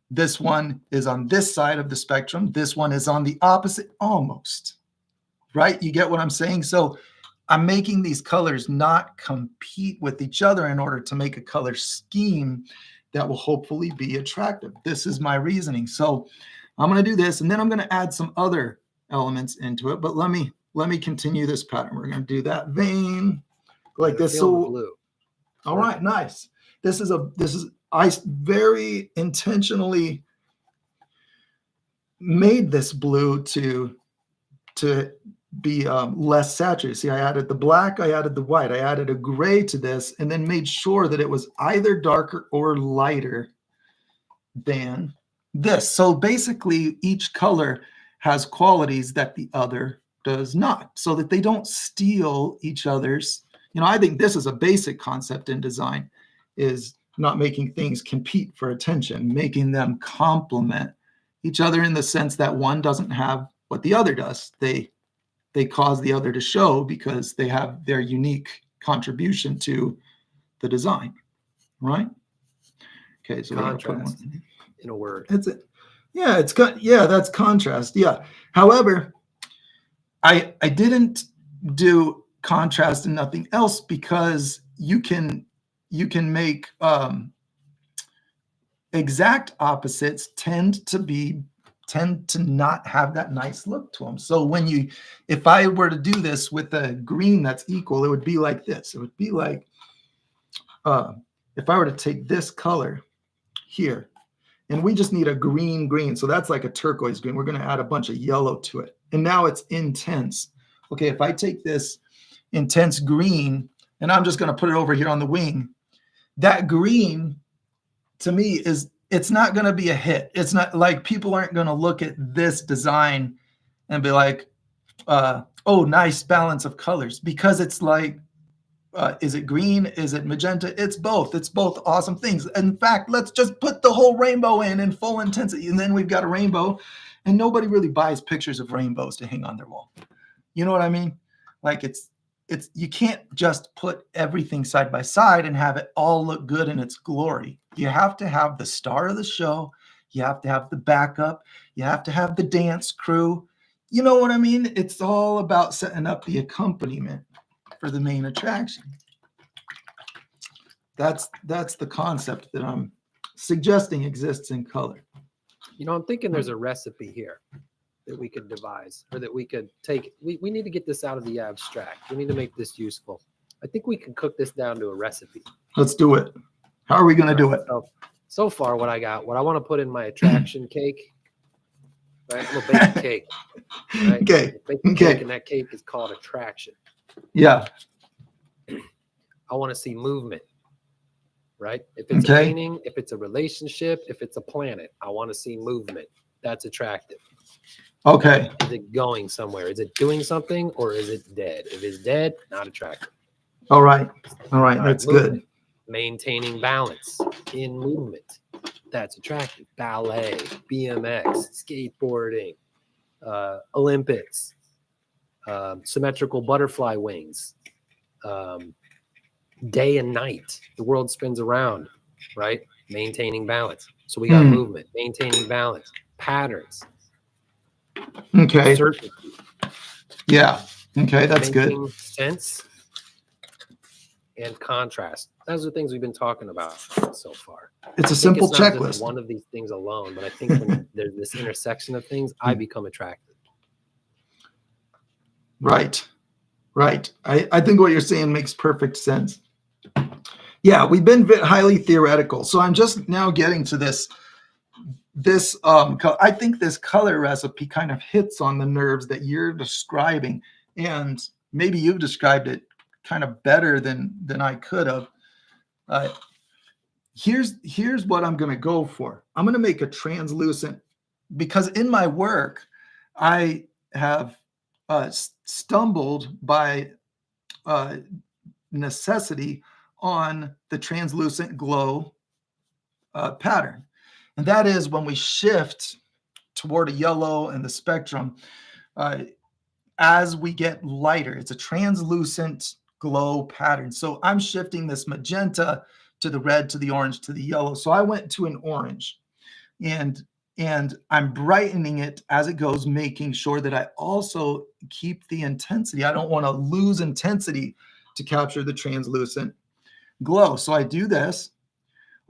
This one is on this side of the spectrum. This one is on the opposite, almost, right? You get what I'm saying? So I'm making these colors not compete with each other in order to make a color scheme that will hopefully be attractive. This is my reasoning. So I'm going to do this, and then I'm going to add some other elements into it. But let me continue this pattern. We're going to do that vein like this. So blue. All right, nice. I very intentionally made this blue to be less saturated. See, I added the black, I added the white, I added a gray to this, and then made sure that it was either darker or lighter than this. So basically, each color has qualities that the other does not, so that they don't steal each other's. I think this is a basic concept in design, is not making things compete for attention, making them complement each other in the sense that one doesn't have what the other does. They cause the other to show because they have their unique contribution to the design, right? Okay, so we're gonna put Contrast, one. in a word. That's it. Yeah, that's contrast. Yeah. However, I didn't do contrast and nothing else because you can make exact opposites tend to not have that nice look to them. So if I were to do this with a green that's equal, it would be like this. It would be like if I were to take this color here, and we just need a green. So that's like a turquoise green. We're going to add a bunch of yellow to it. And now it's intense. Okay, if I take this intense green and I'm just going to put it over here on the wing, that green to me it's not going to be a hit. It's not like people aren't going to look at this design and be like, oh, nice balance of colors, because it's like, is it green? Is it magenta? It's both. It's both awesome things. In fact, let's just put the whole rainbow in full intensity, and then we've got a rainbow. And nobody really buys pictures of rainbows to hang on their wall. You know what I mean? Like it's you can't just put everything side by side and have it all look good in its glory. You have to have the star of the show. You have to have the backup. You have to have the dance crew. You know what I mean? It's all about setting up the accompaniment for the main attraction. That's the concept that I'm suggesting exists in color. You know, I'm thinking there's a recipe here that we could devise, or that we could take. We need to get this out of the abstract. We need to make this useful. I think we can cook this down to a recipe. Let's do it. How are we going to do it? So far, what I want to put in my attraction cake, right? I'm gonna bake a cake. Right? Okay. Bake a cake, and that cake is called attraction. Yeah. I want to see movement, right? If it's a painting, if it's a relationship, if it's a planet, I want to see movement. That's attractive. Okay. Is it going somewhere? Is it doing something, or is it dead? If it's dead, not attractive. All right. That's good. Maintaining balance in movement. That's attractive. Ballet, BMX, skateboarding, Olympics, symmetrical butterfly wings, day and night. The world spins around, right? Maintaining balance. So we got movement, maintaining balance, patterns. Okay. Certainty. Yeah. Okay, that's making good. Sense and contrast. Those are things we've been talking about so far. It's a simple checklist. Just one of these things alone, but I think when there's this intersection of things, I become attracted. Right. I think what you're saying makes perfect sense. Yeah, we've been highly theoretical. So I'm just now getting to this. I think this color recipe kind of hits on the nerves that you're describing, and maybe you've described it kind of better than I could have. Here's what I'm going to go for. I'm going to make a translucent, because in my work, I have stumbled by necessity on the translucent glow pattern. And that is when we shift toward a yellow and the spectrum, as we get lighter, it's a translucent glow pattern. So I'm shifting this magenta to the red, to the orange, to the yellow. So I went to an orange, and I'm brightening it as it goes, making sure that I also keep the intensity. I don't want to lose intensity to capture the translucent glow. So I do this.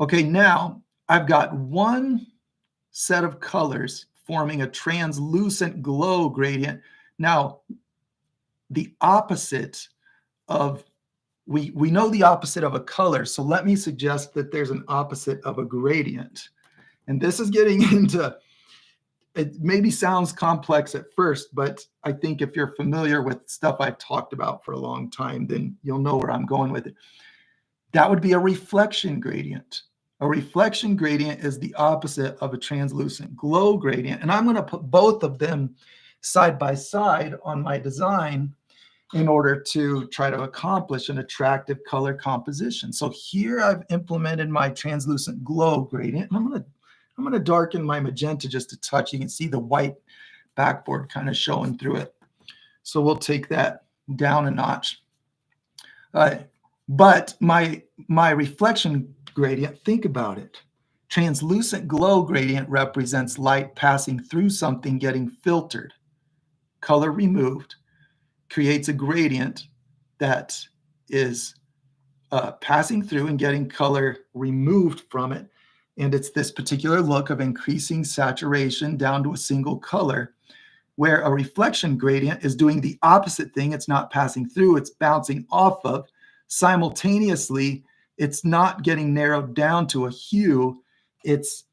Okay, now I've got one set of colors forming a translucent glow gradient. Now, the opposite of, we know the opposite of a color. So let me suggest that there's an opposite of a gradient. And this is getting into, it maybe sounds complex at first, but I think if you're familiar with stuff I've talked about for a long time, then you'll know where I'm going with it. That would be a reflection gradient. A reflection gradient is the opposite of a translucent glow gradient. And I'm going to put both of them side by side on my design in order to try to accomplish an attractive color composition. So here I've implemented my translucent glow gradient. And I'm going to darken my magenta just a touch. You can see the white backboard kind of showing through it. So we'll take that down a notch. But my reflection gradient, think about it. Translucent glow gradient represents light passing through something getting filtered. Color removed creates a gradient that is passing through and getting color removed from it. And it's this particular look of increasing saturation down to a single color, where a reflection gradient is doing the opposite thing. It's not passing through, it's bouncing off of. Simultaneously, it's not getting narrowed down to a hue, it's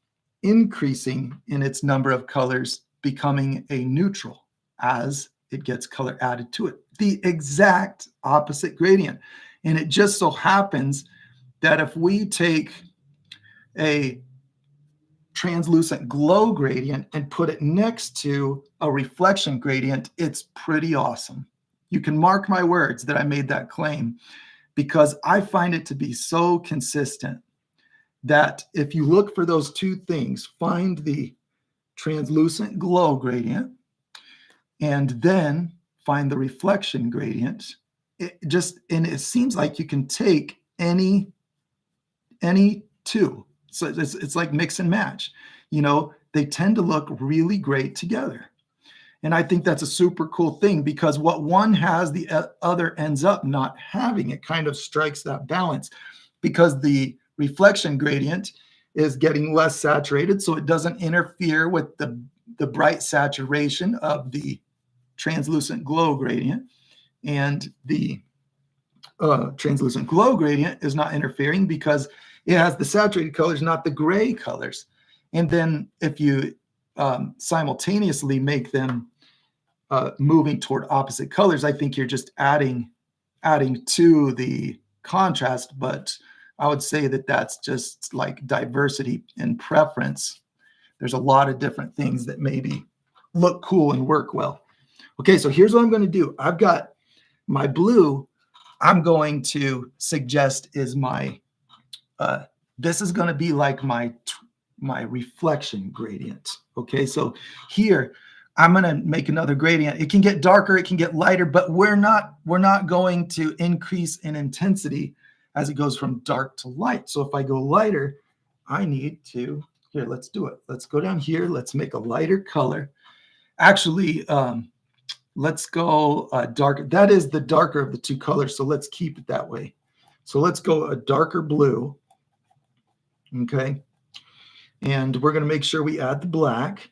increasing in its number of colors, becoming a neutral as it gets color added to it. The exact opposite gradient. And it just so happens that if we take a translucent glow gradient and put it next to a reflection gradient, it's pretty awesome. You can mark my words that I made that claim, because I find it to be so consistent that if you look for those two things, find the translucent glow gradient and then find the reflection gradient, it seems like you can take any two. So it's like mix and match. They tend to look really great together. And I think that's a super cool thing, because what one has, the other ends up not having. It kind of strikes that balance, because the reflection gradient is getting less saturated, so it doesn't interfere with the bright saturation of the translucent glow gradient. And the translucent glow gradient is not interfering because it has the saturated colors, not the gray colors. And then if you simultaneously make them moving toward opposite colors, I think you're just adding to the contrast. But I would say that that's just like diversity in preference. There's a lot of different things that maybe look cool and work well. Okay, so here's what I'm going to do. I've got my blue. I'm going to suggest is my this is going to be like my reflection gradient. Okay, so here I'm going to make another gradient. It can get darker, it can get lighter, but we're not going to increase in intensity as it goes from dark to light. So if I go lighter, I need to, here, let's do it. Let's go down here. Let's make a lighter color. Actually, let's go darker. That is the darker of the two colors, so let's keep it that way. So let's go a darker blue. Okay, and we're going to make sure we add the black.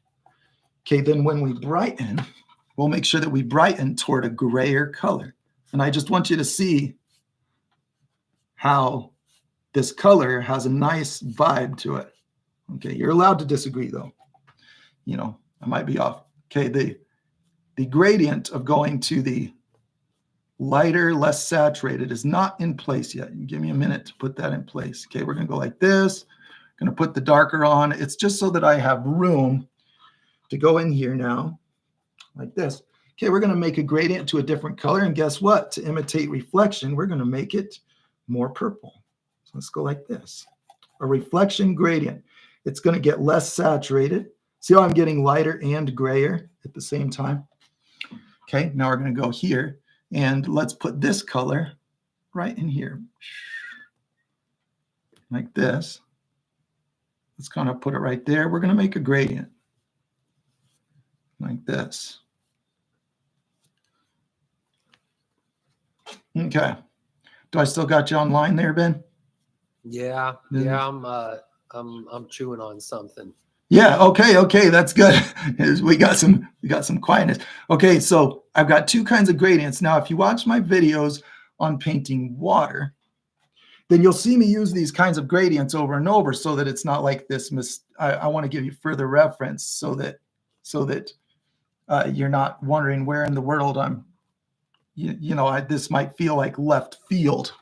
Okay, then when we brighten, we'll make sure that we brighten toward a grayer color. And I just want you to see how this color has a nice vibe to it. Okay, you're allowed to disagree though. I might be off. Okay, the gradient of going to the lighter, less saturated is not in place yet. Give me a minute to put that in place. Okay, we're going to go like this. Going to put the darker on. It's just so that I have room to go in here now, like this. Okay, we're going to make a gradient to a different color, and guess what? To imitate reflection, we're going to make it more purple. So let's go like this. A reflection gradient. It's going to get less saturated. See how I'm getting lighter and grayer at the same time? Okay, now we're going to go here, and let's put this color right in here, like this. Let's kind of put it right there. We're going to make a gradient like this. Okay. Do I still got you online there, Ben? Yeah, I'm chewing on something. Yeah, okay, that's good. We got some quietness. Okay, so I've got two kinds of gradients. Now, if you watch my videos on painting water, then you'll see me use these kinds of gradients over and over, so that it's not like this. I want to give you further reference so that you're not wondering where in the world I'm. This might feel like left field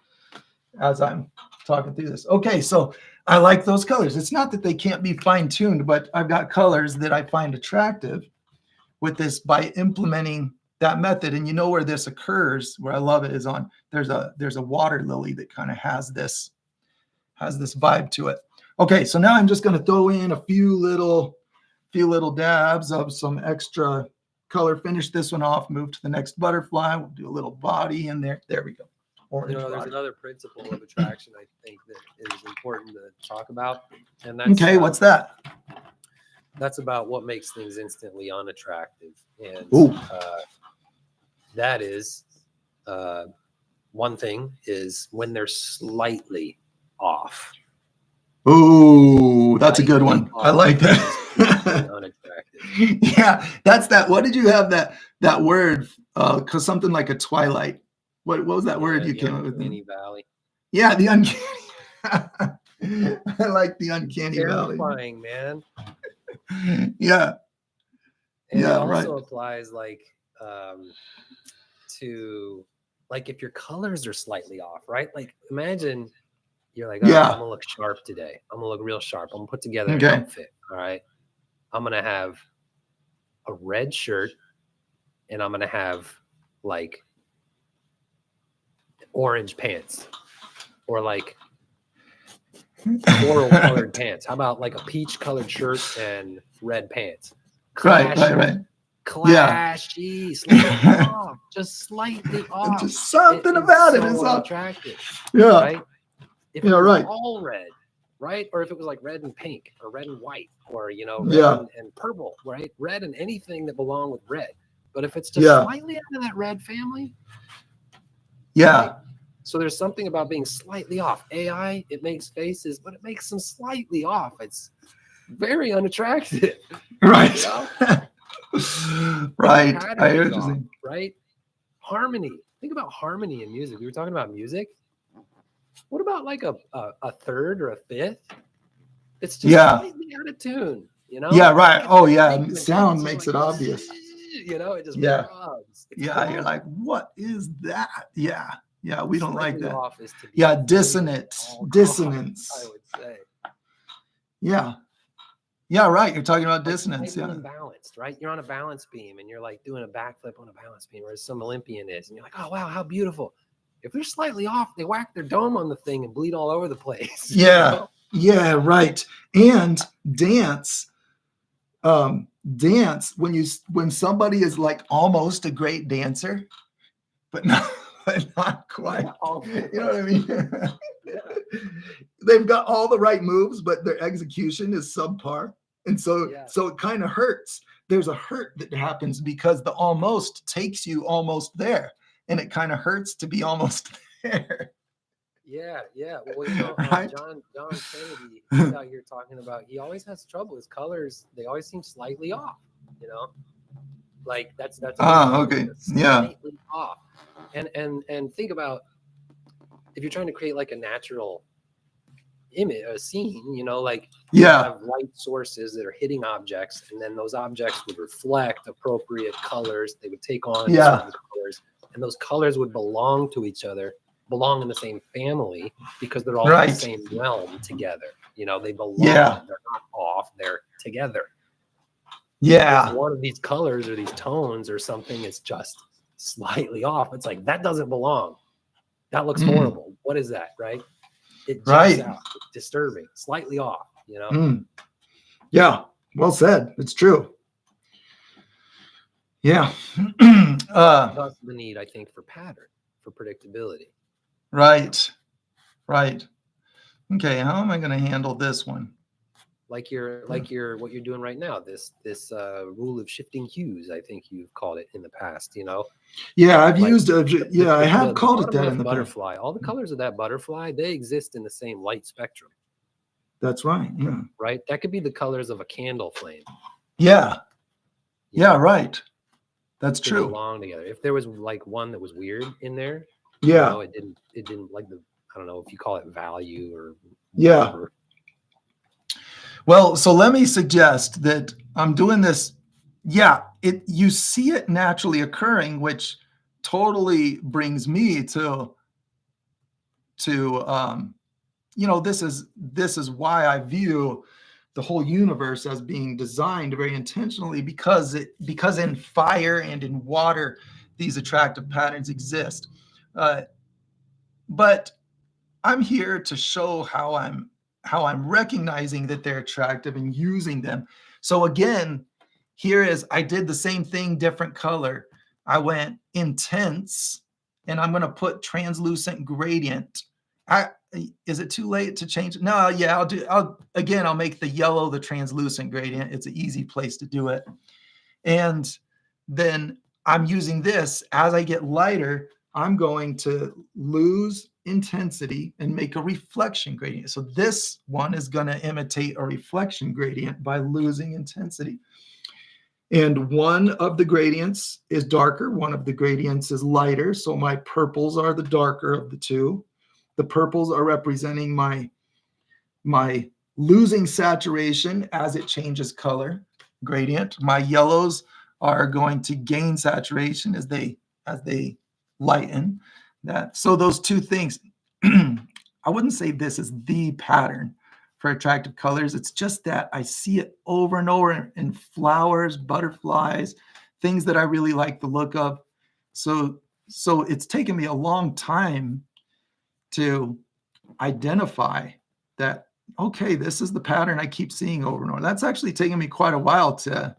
as I'm talking through this. Okay, so I like those colors. It's not that they can't be fine-tuned, but I've got colors that I find attractive with this by implementing that method. And where this occurs, where I love it, is on there's a water lily that kind of has this vibe to it. Okay, so now I'm just going to throw in a few little dabs of some extra color. Finish this one off, move to the next butterfly. We'll do a little body in there. There we go. orange there's body. another principle of attraction I think that is important to talk about, and that's Okay, what's that? That's about what makes things instantly unattractive, and Ooh. that is one thing is when they're slightly off. Ooh, that's a good Slightly one. I off like is that. unattractive. Yeah, that's that. What did you have that word? Cause something like a twilight. What was that word you The came up with? uncanny valley. Yeah, the uncanny. I like the uncanny valley. Terrifying, man. Yeah. And Yeah, it also right. applies like to like if your colors are slightly off, right? Like imagine you're like, all right, Yeah. I'm gonna look sharp today. I'm gonna look real sharp. I'm gonna put together an Okay. outfit. All right. I'm gonna have a red shirt and I'm gonna have like orange pants or like floral colored pants. How about like a peach colored shirt and red pants? Right, Clashy. right. Clashy, slightly off, just slightly off. Just something about it is so up. attractive. Yeah. Right? If it Yeah, was right. all red, right? Or if it was like red and pink or red and white or, red Yeah. and purple, right? Red and anything that belong with red. But if it's just Yeah. slightly out of that red family, Yeah. right? So there's something about being slightly off. AI, it makes faces, but it makes them slightly off. It's very unattractive. Right. You know? Right. Pattern I hear is what you're off, saying. right? Harmony. Think about harmony in music. We were talking about music. What about like a third or a fifth? It's just slightly out of tune, Yeah, right. Oh, yeah. Making Sound beats, makes like, it obvious. It just Yeah. rubs. It's Yeah, you're like, what is that? Yeah. Yeah, we don't like slightly that. off is to be Yeah, avoided dissonance. at all costs, Dissonance. I would say. Yeah. Yeah, right. You're talking about Like dissonance. slightly Yeah. imbalanced, right? You're on a balance beam and you're like doing a backflip on a balance beam, where some Olympian is, and you're like, oh wow, how beautiful. If they're slightly off, they whack their dome on the thing and bleed all over the place. Yeah. Yeah, right. And dance. Dance when somebody is like almost a great dancer, but not quite. You know what I mean? They've got all the right moves, but their execution is subpar. And so it kind of hurts. There's a hurt that happens because the almost takes you almost there. And it kind of hurts to be almost there. Yeah. Well, right? John Kennedy, he's out here talking about, he always has trouble. His colors, they always seem slightly off, like that's okay. Slightly off. And think about if you're trying to create like a natural image, a scene, like you have light sources that are hitting objects, and then those objects would reflect appropriate colors. They would take on certain colors, and those colors would belong to each other, belong in the same family, because they're all in the same realm together. They belong. They're not off. They're together. Yeah. If one of these colors or these tones or something is just slightly off, it's like, that doesn't belong. That looks horrible. What is that, right? It jumps out. It's disturbing. Slightly off, Yeah. Well said. It's true. Yeah. Thus the need, I think, for pattern, for predictability. Right. Okay. How am I going to handle this one? Like what you're doing right now, this rule of shifting hues, I think you've called it in the past, Yeah, I've used I have called it that in the butterfly. All the colors of that butterfly, they exist in the same light spectrum. That's right. Yeah. Right? That could be the colors of a candle flame. Yeah. Yeah, right. That's true. Belong together. If there was like one that was weird in there, it didn't like I don't know if you call it value or whatever. Well, so let me suggest that I'm doing this. Yeah, you see it naturally occurring, which totally brings me to this is why I view the whole universe as being designed very intentionally, because in fire and in water, these attractive patterns exist. But I'm here to show how I'm recognizing that they're attractive and using them. So again, I did the same thing, different color. I went intense and I'm going to put translucent gradient. Is it too late to change? No, yeah, I'll make the yellow the translucent gradient. It's an easy place to do it. And then I'm using this as I get lighter, I'm going to lose intensity and make a reflection gradient. So this one is going to imitate a reflection gradient by losing intensity. And one of the gradients is darker, one of the gradients is lighter. So my purples are the darker of the two. The purples are representing my losing saturation as it changes color gradient. My yellows are going to gain saturation as they lighten that. So those two things, I wouldn't say this is the pattern for attractive colors. It's just that I see it over and over in flowers, butterflies, things that I really like the look of. So it's taken me a long time to identify that, okay, this is the pattern I keep seeing over and over. That's actually taken me quite a while to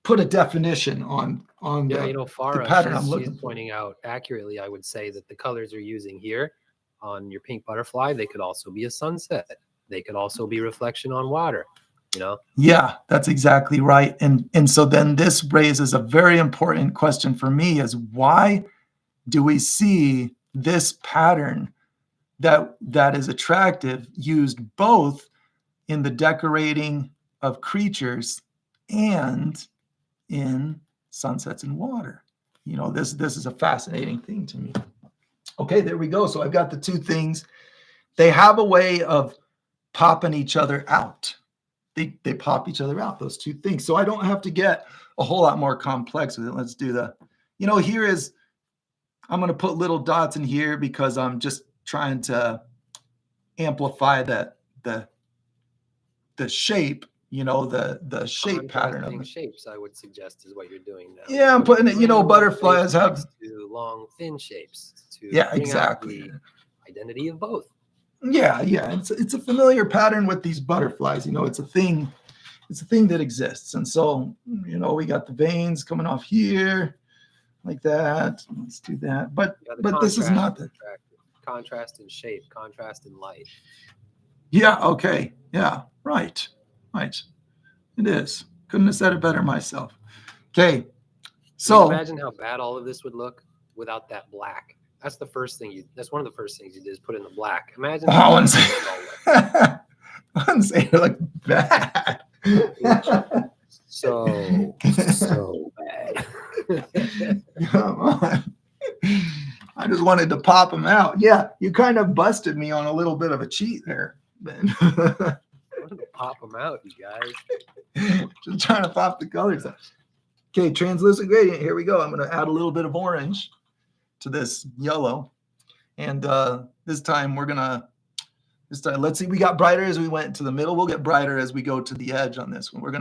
put a definition on the pattern I'm looking for. Pointing out accurately, I would say that the colors you're using here on your pink butterfly, they could also be a sunset. They could also be reflection on water, you know? Yeah, that's exactly right. And so then this raises a very important question for me is why do we see this pattern that is attractive used both in the decorating of creatures and in sunsets and water? You know, this is a fascinating thing to me. Okay, there we go. So I've got the two things. They have a way of popping each other out. They pop each other out, those two things. So I don't have to get a whole lot more complex with it. Let's do here is, I'm going to put little dots in here because I'm just trying to amplify the shape, the shape pattern of the shapes, I would suggest, is what you're doing now. Yeah, I'm putting it, butterflies have long, thin shapes to exactly the identity of both. Yeah. It's a familiar pattern with these butterflies. It's a thing that exists. And so, we got the veins coming off here like that. Let's do that. But this is not the contrast in shape, contrast in light. Yeah. Okay. Yeah. Right. It is. Couldn't have said it better myself. Okay. So imagine how bad all of this would look without that black. That's one of the first things you did is put in the black. Imagine. I wouldn't say it looked bad. so bad. Come on. I just wanted to pop them out. Yeah, you kind of busted me on a little bit of a cheat there, Ben. I wanted to pop them out, you guys. Just trying to pop the colors out. Okay, translucent gradient. Here we go. I'm going to add a little bit of orange to this yellow. And this time, let's see, we got brighter as we went to the middle. We'll get brighter as we go to the edge on this one. We're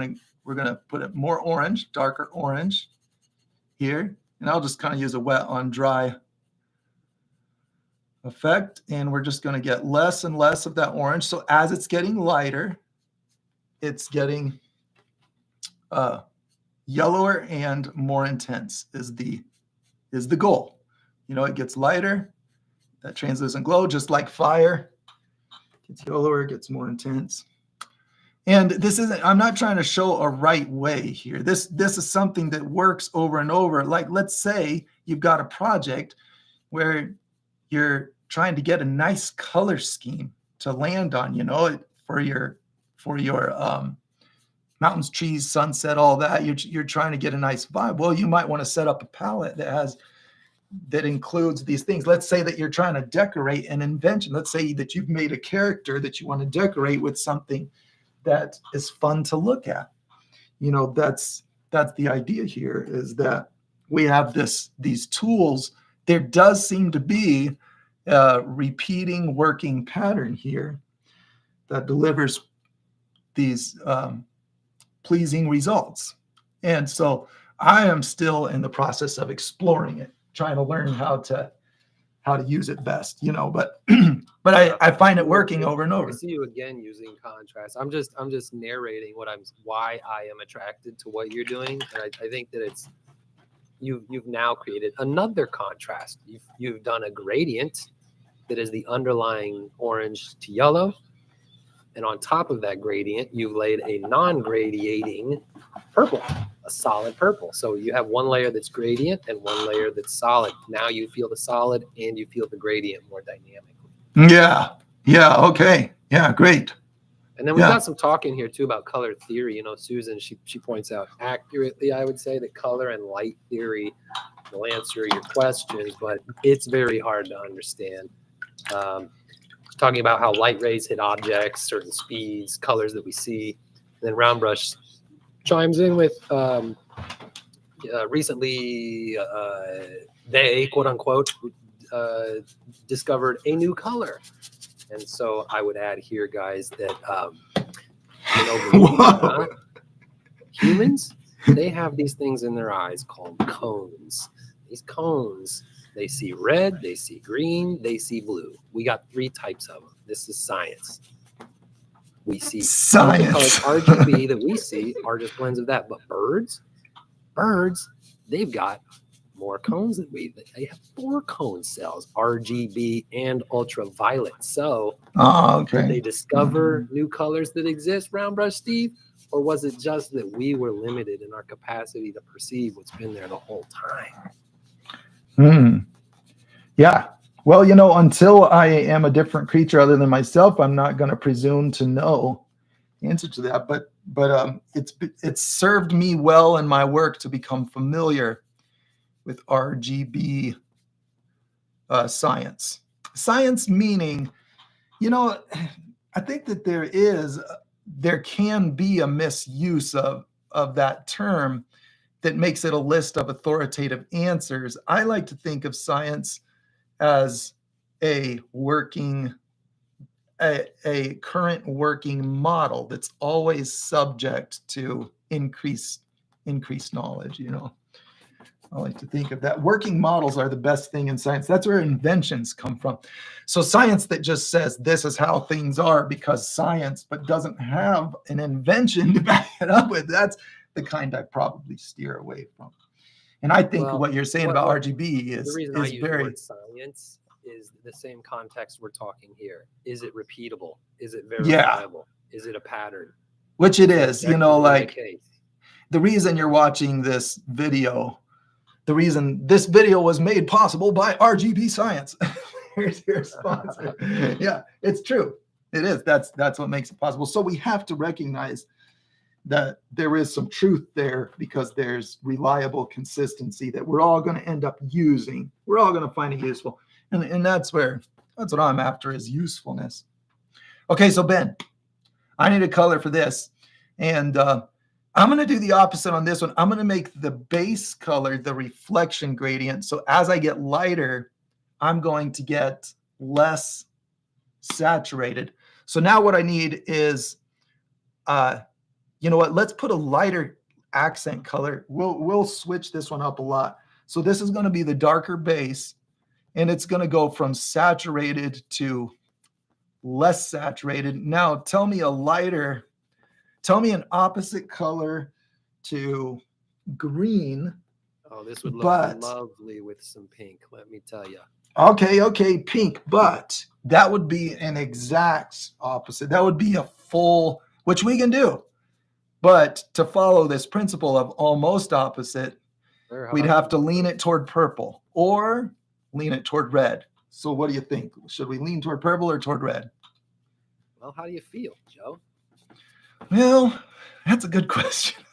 gonna put it more orange, darker orange here. And I'll just kind of use a wet on dry effect. And we're just going to get less and less of that orange. So as it's getting lighter, it's getting yellower and more intense is the goal. It gets lighter, that translucent glow, just like fire. Gets yellower, gets more intense. And I'm not trying to show a right way here. This is something that works over and over. Like, let's say you've got a project where you're trying to get a nice color scheme to land on, for your mountains, trees, sunset, all that. You're trying to get a nice vibe. Well, you might want to set up a palette that includes these things. Let's say that you're trying to decorate an invention. Let's say that you've made a character that you want to decorate with something that is fun to look at. That's the idea here, is that we have these tools. There does seem to be a repeating working pattern here that delivers these pleasing results. And so I am still in the process of exploring it, trying to learn how to use it best, but I find it working over and over. I see you again using contrast. I'm just narrating why I am attracted to what you're doing. And I think that you've now created another contrast. You've done a gradient that is the underlying orange to yellow. And on top of that gradient, you've laid a non-gradiating purple, a solid purple. So you have one layer that's gradient and one layer that's solid. Now you feel the solid and you feel the gradient more dynamically. Yeah. Yeah. Okay. Yeah. Great. And then we've got some talk in here too about color theory. You know, Susan, she points out accurately, I would say, that color and light theory will answer your questions, but it's very hard to understand. Talking about how light rays hit objects, certain speeds, colors that we see. And then Roundbrush chimes in with recently they, quote unquote, discovered a new color. And so I would add here, guys, that you know, believe it or not, humans, they have these things in their eyes called cones. These cones, they see red, they see green, they see blue. We got 3 types of them. This is science. We see science. RGB that we see are just blends of that. But birds, they've got more cones than we. They have 4 cone cells, RGB and ultraviolet. So did they discover new colors that exist, Roundbrush Steve? Or was it just that we were limited in our capacity to perceive what's been there the whole time? Yeah. Well, you know, until I am a different creature other than myself, I'm not going to presume to know the answer to that. But it's served me well in my work to become familiar with RGB science. Science meaning, you know, I think that there can be a misuse of that term that makes it a list of authoritative answers. I like to think of science as a current working model that's always subject to increased knowledge. You know, I like to think of that. Working models are the best thing in science. That's where inventions come from. So science that just says this is how things are because science, but doesn't have an invention to back it up with, that's the kind I probably steer away from. And I think what you're saying about RGB is the reason I use very the word science is the same context we're talking here. Is it repeatable? Is it verifiable? Is it a pattern? Which it is. You know, like the reason you're watching this video, the reason this video was made possible by RGB science. Here's your sponsor. Yeah, it's true. It is. That's what makes it possible. So we have to recognize that there is some truth there because there's reliable consistency that we're all going to end up using. We're all going to find it useful. And that's what I'm after is usefulness. Okay, so Ben, I need a color for this. And I'm going to do the opposite on this one. I'm going to make the base color the reflection gradient. So as I get lighter, I'm going to get less saturated. So now what I need is, you know what? Let's put a lighter accent color. We'll switch this one up a lot. So this is going to be the darker base, and it's going to go from saturated to less saturated. Now tell me an opposite color to green. Oh, this would look lovely with some pink, let me tell you. Okay, pink, but that would be an exact opposite. That would be a full, which we can do. But to follow this principle of almost opposite, we'd have to lean it toward purple or lean it toward red. So what do you think? Should we lean toward purple or toward red? Well, how do you feel, Joe? Well, that's a good question.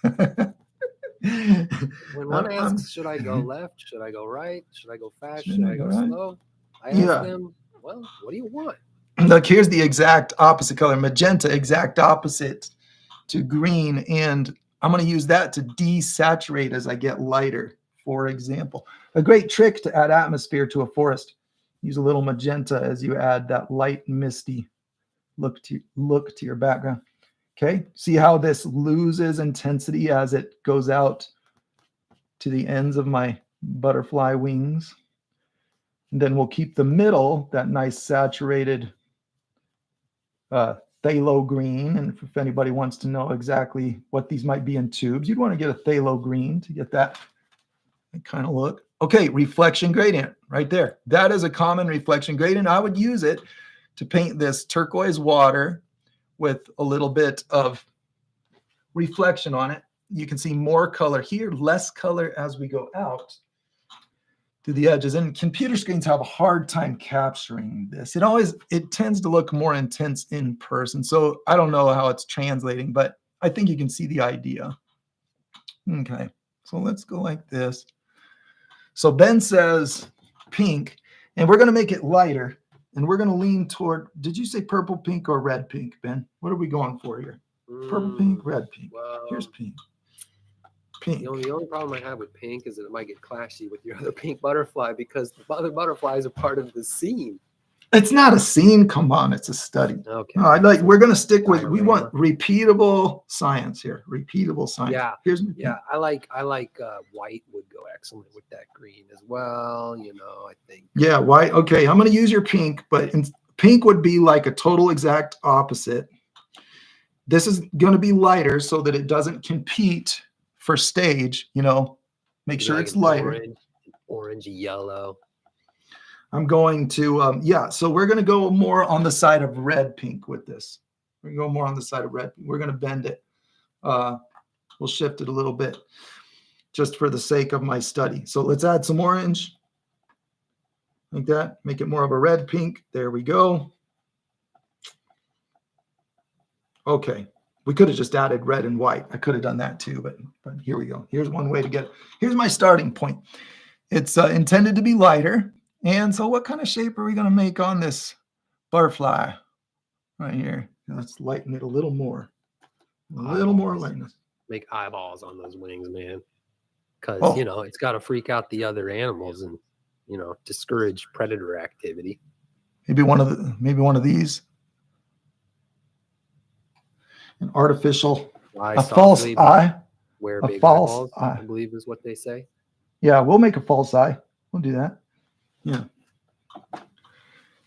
When one asks, should I go left? Should I go right? Should I go fast? Should I go slow? I ask them, well, what do you want? Look, here's the exact opposite color. Magenta, exact opposite to green. And I'm going to use that to desaturate as I get lighter, for example. A great trick to add atmosphere to a forest. Use a little magenta as you add that light, misty look to your background. Okay, see how this loses intensity as it goes out to the ends of my butterfly wings. And then we'll keep the middle, that nice saturated phthalo green. And if anybody wants to know exactly what these might be in tubes, you'd want to get a phthalo green to get that kind of look. Okay, reflection gradient right there. That is a common reflection gradient. I would use it to paint this turquoise water with a little bit of reflection on it. You can see more color here, less color as we go out to the edges. And computer screens have a hard time capturing this. It tends to look more intense in person. So I don't know how it's translating, but I think you can see the idea. Okay, so let's go like this. So Ben says pink, and we're going to make it lighter, and we're going to lean toward, did you say purple pink or red pink, Ben? What are we going for here? Purple pink, red pink. Well, here's pink. Pink. The only problem I have with pink is that it might get clashy with your other pink butterfly, because the other butterflies are part of the scene. It's not a scene. Come on, it's a study. Okay. No, we're going to stick with, we want repeatable science here. Repeatable science. Yeah. Yeah. I like white would go excellent with that green as well. I think. Yeah, white. Okay, I'm going to use your pink, but pink would be like a total exact opposite. This is going to be lighter so that it doesn't compete for stage, make sure it's lighter. Orange, yellow. I'm going to, so we're going to go more on the side of red pink with this. We're going to go more on the side of red. We're going to bend it. We'll shift it a little bit just for the sake of my study. So let's add some orange like that. Make it more of a red pink. There we go. Okay. We could have just added red and white. I could have done that too, but here we go. Here's one way to get it. Here's my starting point. It's intended to be lighter. And so what kind of shape are we going to make on this butterfly right here? Let's lighten it a little more. A little more lightness. Make eyeballs on those wings, man. Because, it's got to freak out the other animals and, discourage predator activity. Maybe one of these. An artificial, a false eye. Wear a big false eyeballs, eye. I believe is what they say. Yeah, we'll make a false eye. We'll do that. Yeah.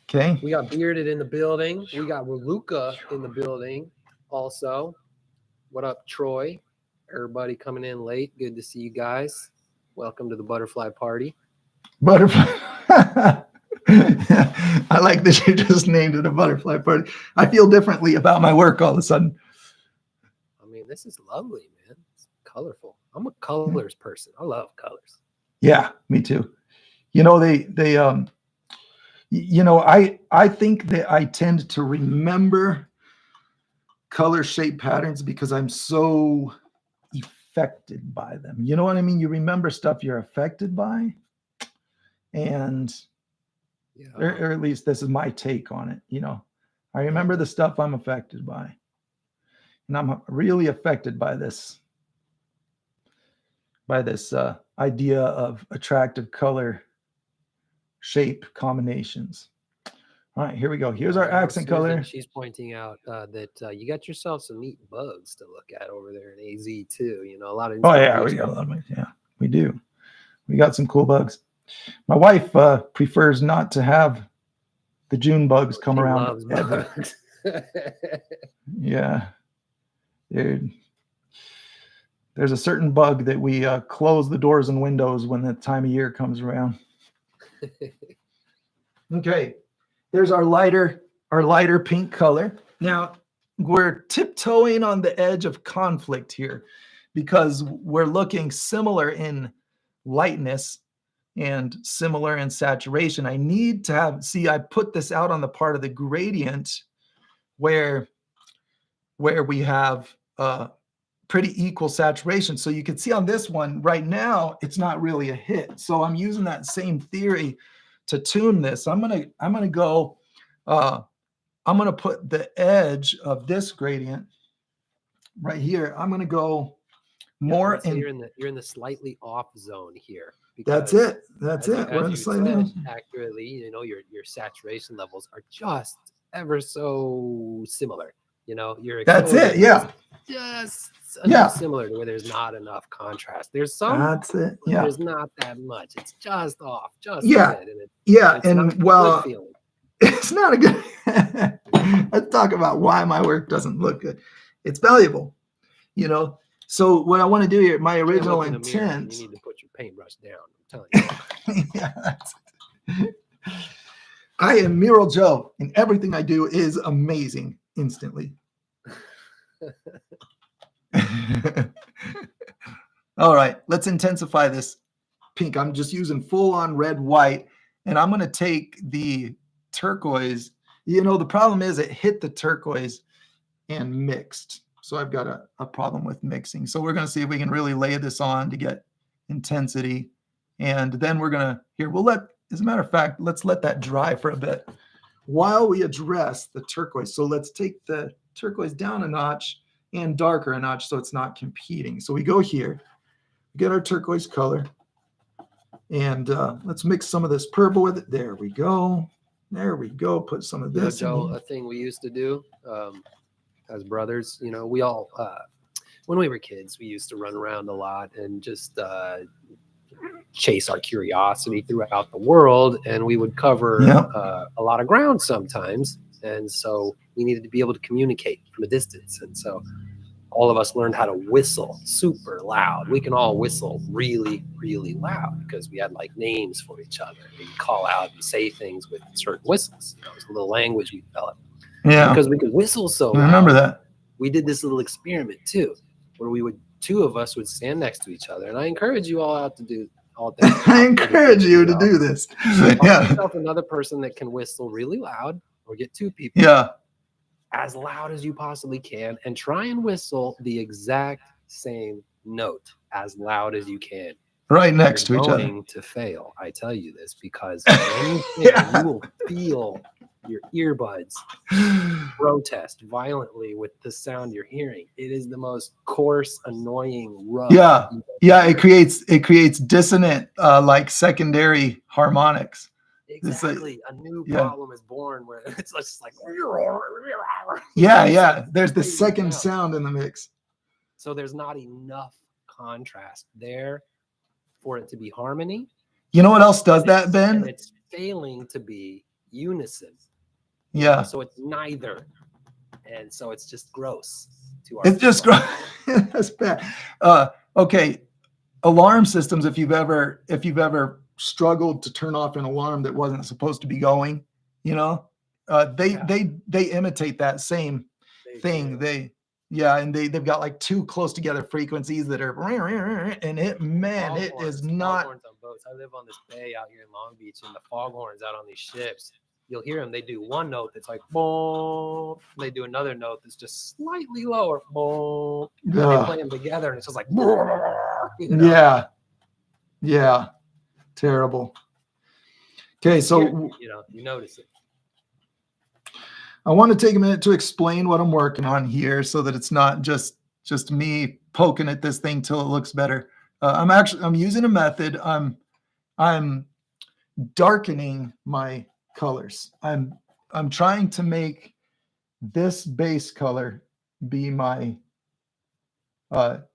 Okay. We got Bearded in the building. We got Waluka in the building also. What up, Troy? Everybody coming in late. Good to see you guys. Welcome to the butterfly party. Butterfly. I like that you just named it a butterfly party. I feel differently about my work all of a sudden. I mean, this is lovely, man. It's colorful. I'm a colors person. I love colors. Yeah, me too. I think that I tend to remember color shape patterns because I'm so affected by them. You know what I mean? You remember stuff you're affected by, and or at least this is my take on it. I remember the stuff I'm affected by, and I'm really affected by this idea of attractive color shape combinations. All right, here we go. Here's our accent color. She's pointing out that you got yourself some neat bugs to look at over there in AZ too. A lot of. Oh yeah, we got a lot of. Yeah, we do. We got some cool bugs. My wife prefers not to have the June bugs come around ever. Bugs. Yeah, dude. There's a certain bug that we close the doors and windows when the time of year comes around. Okay, there's our lighter pink color. Now we're tiptoeing on the edge of conflict here because we're looking similar in lightness and similar in saturation. I need to I put this out on the part of the gradient where we have pretty equal saturation. So you can see on this one right now, it's not really a hit. So I'm using that same theory to tune this. I'm gonna put the edge of this gradient right here. I'm gonna go more so you're in the slightly off zone here. That's it. We're in the slightly off. Accurately, your saturation levels are just ever so similar. Your that's it. Yeah. Just enough similar to where there's not enough contrast. There's some. That's it. Yeah. There's not that much. It's just off. Just yeah. And well, it's not a good. Let's talk about why my work doesn't look good. It's valuable, So what I want to do here, my original intent. You need to put your paintbrush down. I'm telling you. Yeah, I am Mural Joe, and everything I do is amazing instantly. All right, let's intensify this pink. I'm just using full on red, white, and I'm going to take the turquoise. You know, the problem is it hit the turquoise and mixed. So I've got a problem with mixing. So we're going to see if we can really lay this on to get intensity. And then we're going to, here, as a matter of fact, let's let that dry for a bit while we address the turquoise. So let's take the turquoise down a notch and darker a notch so it's not competing. So we go here, get our turquoise color, and let's mix some of this purple with it. There we go. There we go. Put some of this Joe, in. a thing we used to do as brothers, you know, we all, when we were kids, we used to run around a lot and just chase our curiosity throughout the world. And we would cover a lot of ground sometimes. And so we needed to be able to communicate from a distance. And so all of us learned how to whistle super loud. We can all whistle really, really loud because we had like names for each other. We'd call out and say things with certain whistles. You know, it was a little language we developed. Yeah. Because we could whistle so loud. I remember that. We did this little experiment too, where two of us would stand next to each other. And I encourage you all out to do all that. I encourage you to do this. Find Yeah. yourself another person that can whistle really loud, or get two people. Yeah. As loud as you possibly can, and try and whistle the exact same note as loud as you can. Right next to each other. You're going to fail. I tell you this because you will feel your earbuds protest violently with the sound you're hearing. It is the most coarse, annoying, rough. Yeah. Yeah. It creates dissonant, like secondary harmonics. Exactly. A new problem is born where it's just like yeah. There's the second sound in the mix. So there's not enough contrast there for it to be harmony. You know what else does that, Ben? And it's failing to be unison. Yeah. So it's neither. And so it's just gross to our It's just gross. That's bad. Okay. Alarm systems, if you've ever struggled to turn off an alarm that wasn't supposed to be going, you know, they imitate that same thing. And they've got like two close together frequencies that are, and it is not. Foghorns on boats. I live on this bay out here in Long Beach, and the foghorns out on these ships, you'll hear them. They do one note that's like boom. They do another note that's just slightly lower, boom. And they play them together, and it's just like, you know? Yeah. Terrible. Okay, so you notice it. I want to take a minute to explain what I'm working on here, so that it's not just me poking at this thing till it looks better. I'm using a method. I'm darkening my colors. I'm trying to make this base color be my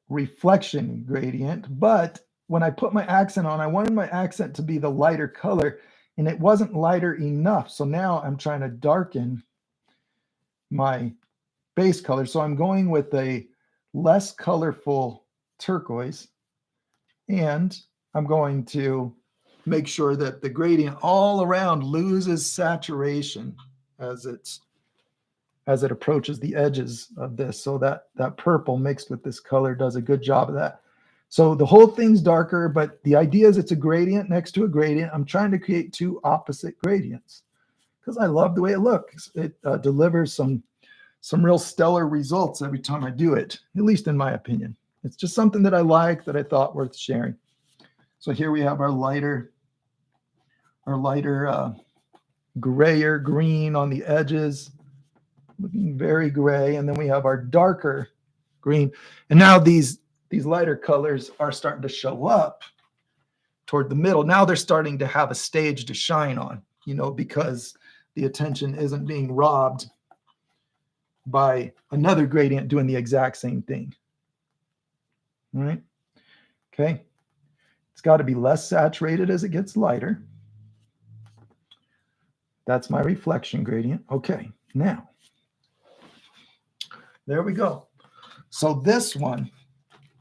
reflection gradient, but when I put my accent on, I wanted my accent to be the lighter color, and it wasn't lighter enough. So now I'm trying to darken my base color. So I'm going with a less colorful turquoise, and I'm going to make sure that the gradient all around loses saturation as it approaches the edges of this. So that purple mixed with this color does a good job of that. So the whole thing's darker, but the idea is it's a gradient next to a gradient. I'm trying to create two opposite gradients because I love the way it looks. It delivers some real stellar results every time I do it, at least in my opinion. It's just something that I like, that I thought worth sharing. So here we have our lighter grayer green on the edges, looking very gray. And then we have our darker green. And now these lighter colors are starting to show up toward the middle. Now they're starting to have a stage to shine on, because the attention isn't being robbed by another gradient doing the exact same thing. All right. Okay. It's got to be less saturated as it gets lighter. That's my reflection gradient. Okay. Now, there we go. So this one,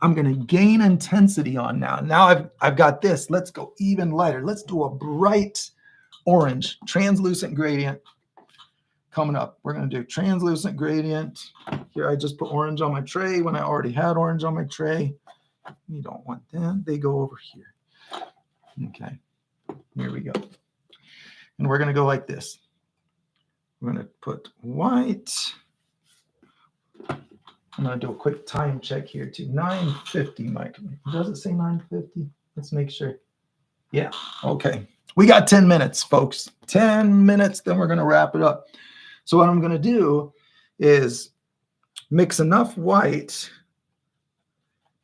I'm going to gain intensity on now. Now I've got this. Let's go even lighter. Let's do a bright orange, translucent gradient coming up. We're going to do translucent gradient. Here I just put orange on my tray when I already had orange on my tray. You don't want that. They go over here. Okay, here we go. And we're going to go like this. We're going to put white. I'm going to do a quick time check here too. 9:50, Mike. Does it say 9:50? Let's make sure. Yeah, okay. We got 10 minutes, folks. 10 minutes, then we're going to wrap it up. So what I'm going to do is mix enough white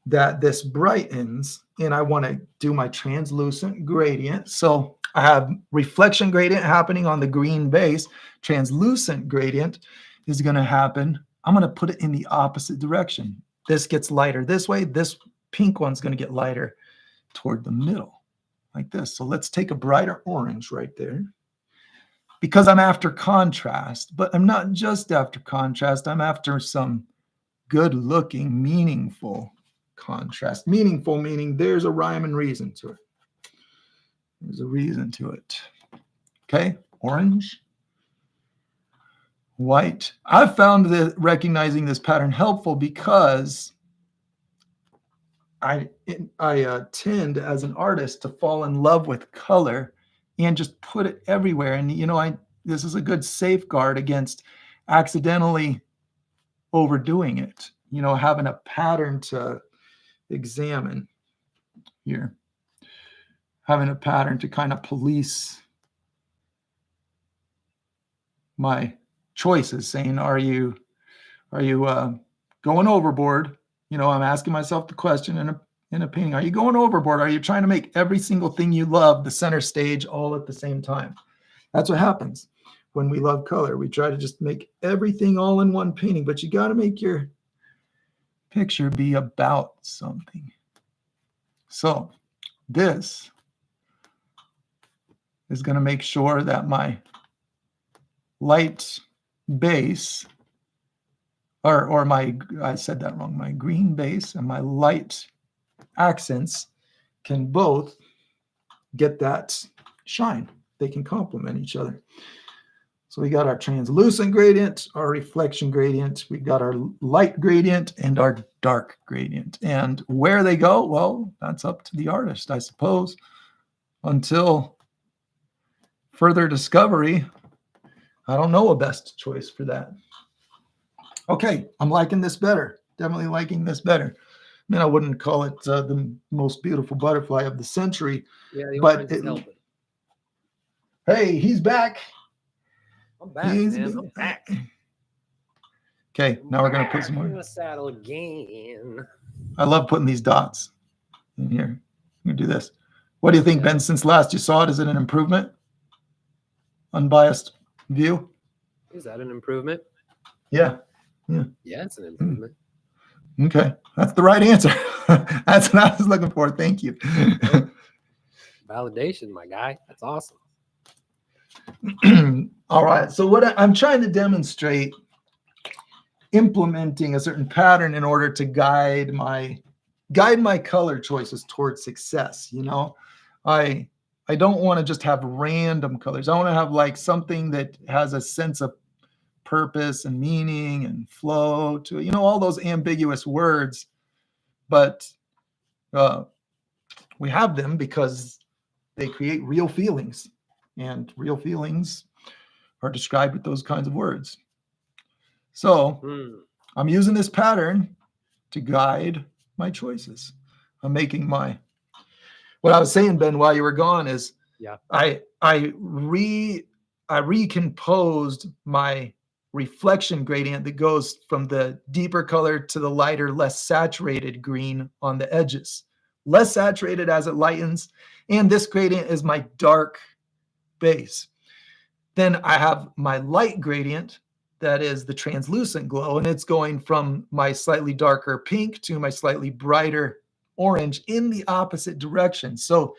that this brightens, and I want to do my translucent gradient. So I have reflection gradient happening on the green base. Translucent gradient is going to happen. I'm going to put it in the opposite direction. This gets lighter this way. This pink one's going to get lighter toward the middle, like this. So let's take a brighter orange right there, because I'm after contrast, but I'm not just after contrast. I'm after some good looking, meaningful contrast. Meaningful meaning there's a rhyme and reason to it. There's a reason to it. Okay, orange, white. I've found that recognizing this pattern helpful because I tend as an artist to fall in love with color and just put it everywhere. And this is a good safeguard against accidentally overdoing it. Having a pattern to examine here, having a pattern to kind of police my choices, saying, are you going overboard? I'm asking myself the question in a painting, are you going overboard? Are you trying to make every single thing you love the center stage all at the same time? That's what happens when we love color. We try to just make everything all in one painting, but you got to make your picture be about something. So this is going to make sure that my light base, or I said that wrong, my green base and my light accents can both get that shine. They can complement each other. So we got our translucent gradient, our reflection gradient, we got our light gradient and our dark gradient. And where they go, well, that's up to the artist, I suppose. Until further discovery, I don't know a best choice for that. Okay, I'm liking this better. Definitely liking this better. I mean, I wouldn't call it the most beautiful butterfly of the century. Yeah, the but orange is helping. Hey, he's back. I'm back, man. I'm back. Okay, now we're going to put some more. In the saddle again. I love putting these dots in here. I'm going to do this. What do you think, Ben, since last you saw it? Is it an improvement? Unbiased view? Is that an improvement? Yeah. Yeah, it's an improvement. Okay, that's the right answer. That's what I was looking for. Thank you. Validation, my guy. That's awesome. All right. So what I'm trying to demonstrate, implementing a certain pattern in order to guide my color choices towards success. I don't want to just have random colors. I want to have like something that has a sense of purpose and meaning and flow to it. All those ambiguous words, but we have them because they create real feelings, and real feelings are described with those kinds of words. So I'm using this pattern to guide my choices. I'm making what I was saying, Ben, while you were gone is I recomposed my reflection gradient that goes from the deeper color to the lighter, less saturated green on the edges. Less saturated as it lightens. And this gradient is my dark base. Then I have my light gradient, that is the translucent glow, and it's going from my slightly darker pink to my slightly brighter orange in the opposite direction. So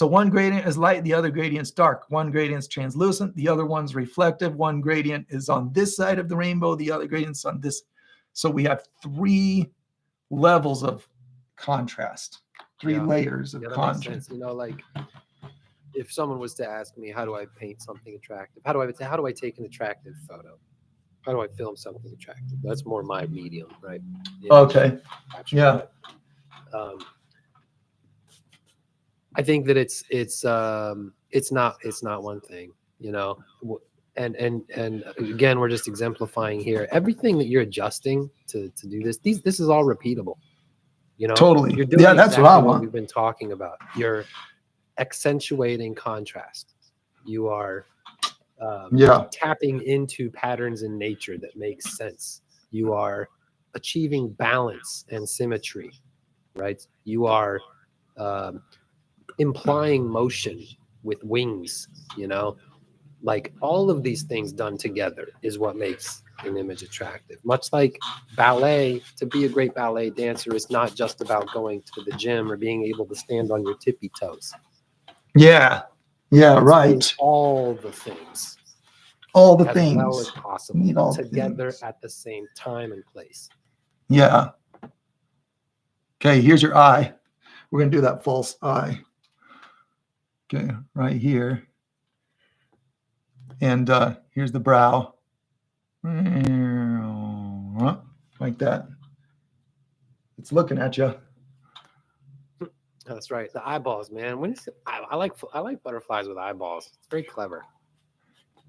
one gradient is light, the other gradient's dark. One gradient's translucent, the other one's reflective. One gradient is on this side of the rainbow, the other gradient's on this. So we have 3 levels of contrast, three Yeah. layers of Yeah, that makes contrast. sense. You know, like if someone was to ask me, how do I paint something attractive? How do I take an attractive photo? How do I film something attractive? That's more my medium, right? Okay. Capture. Yeah. But, I think that it's not one thing, you know. And again, we're just exemplifying here. Everything that you're adjusting to do this is all repeatable. You know, Totally. you're doing Yeah, that's what I exactly want. we've been talking about. You're accentuating contrast. You are tapping into patterns in nature that make sense. You are achieving balance and symmetry, right? You are implying motion with wings, you know, like all of these things done together is what makes an image attractive. Much like ballet, to be a great ballet dancer is not just about going to the gym or being able to stand on your tippy toes. Yeah. Yeah, It's right. doing all the things. All the as things. well as possible Need all together things. at the same time and place. Yeah. Okay, here's your eye. We're going to do that false eye. Okay, right here. And here's the brow. Like that. It's looking at you. That's right. The eyeballs, man. I like butterflies with eyeballs. It's very clever.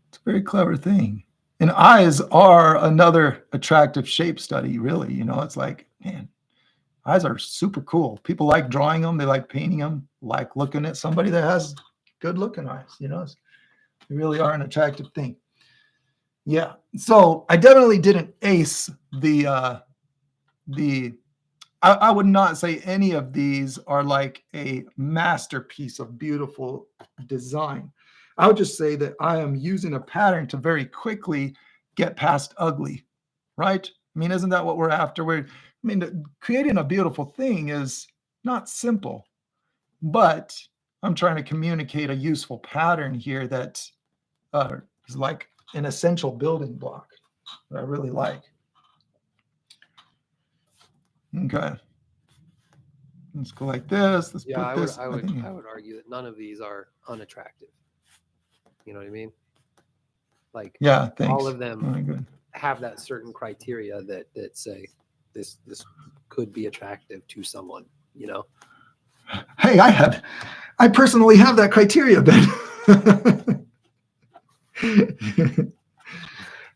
It's a very clever thing. And eyes are another attractive shape study, really. You know, it's like, man, eyes are super cool. People like drawing them. They like painting them, like looking at somebody that has good looking eyes. You know, they really are an attractive thing. Yeah. So I definitely didn't ace I would not say any of these are like a masterpiece of beautiful design. I would just say that I am using a pattern to very quickly get past ugly, right? I mean, isn't that what we're after? Creating a beautiful thing is not simple, but I'm trying to communicate a useful pattern here that is like an essential building block that I really like. Okay. Let's go like this. Let's put this. I would argue that none of these are unattractive. You know what I mean? Like, yeah, thanks. all of them have that certain criteria that say this could be attractive to someone. You know? Hey, I personally have that criteria, Ben.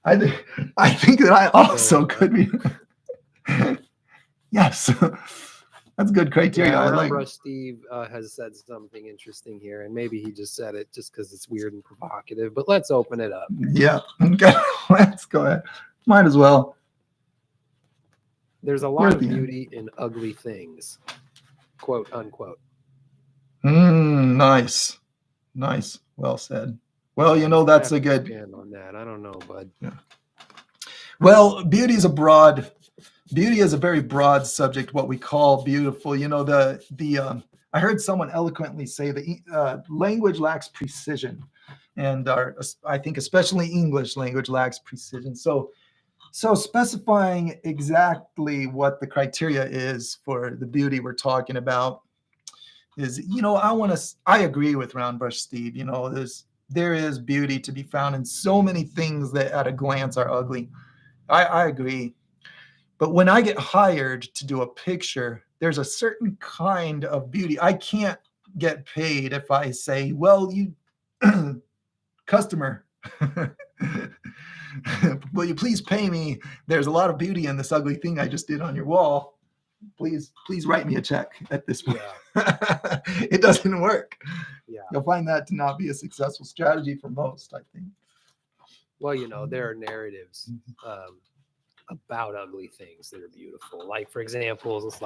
I think that I also could be. Yes. That's good criteria. Yeah, I like. Brush Steve has said something interesting here, and maybe he just said it just because it's weird and provocative. But let's open it up. Yeah, okay. Let's go ahead. Might as well. There's a lot of beauty in ugly things, quote unquote. Nice, nice. Well said. Well, you know, that's a good. Expand on that. I don't know, bud. Yeah. Well, beauty is a very broad subject, what we call beautiful. You know, I heard someone eloquently say that language lacks precision, and I think especially English language lacks precision. So specifying exactly what the criteria is for the beauty we're talking about is, you know, I agree with Round Brush Steve. You know, there is beauty to be found in so many things that at a glance are ugly. I agree. But when I get hired to do a picture, there's a certain kind of beauty. I can't get paid if I say, well, you customer, will you please pay me? There's a lot of beauty in this ugly thing I just did on your wall. Please write me a check at this point. Yeah. It doesn't work. Yeah. You'll find that to not be a successful strategy for most, I think. Well, you know, there are narratives about ugly things that are beautiful. Like, for example, let's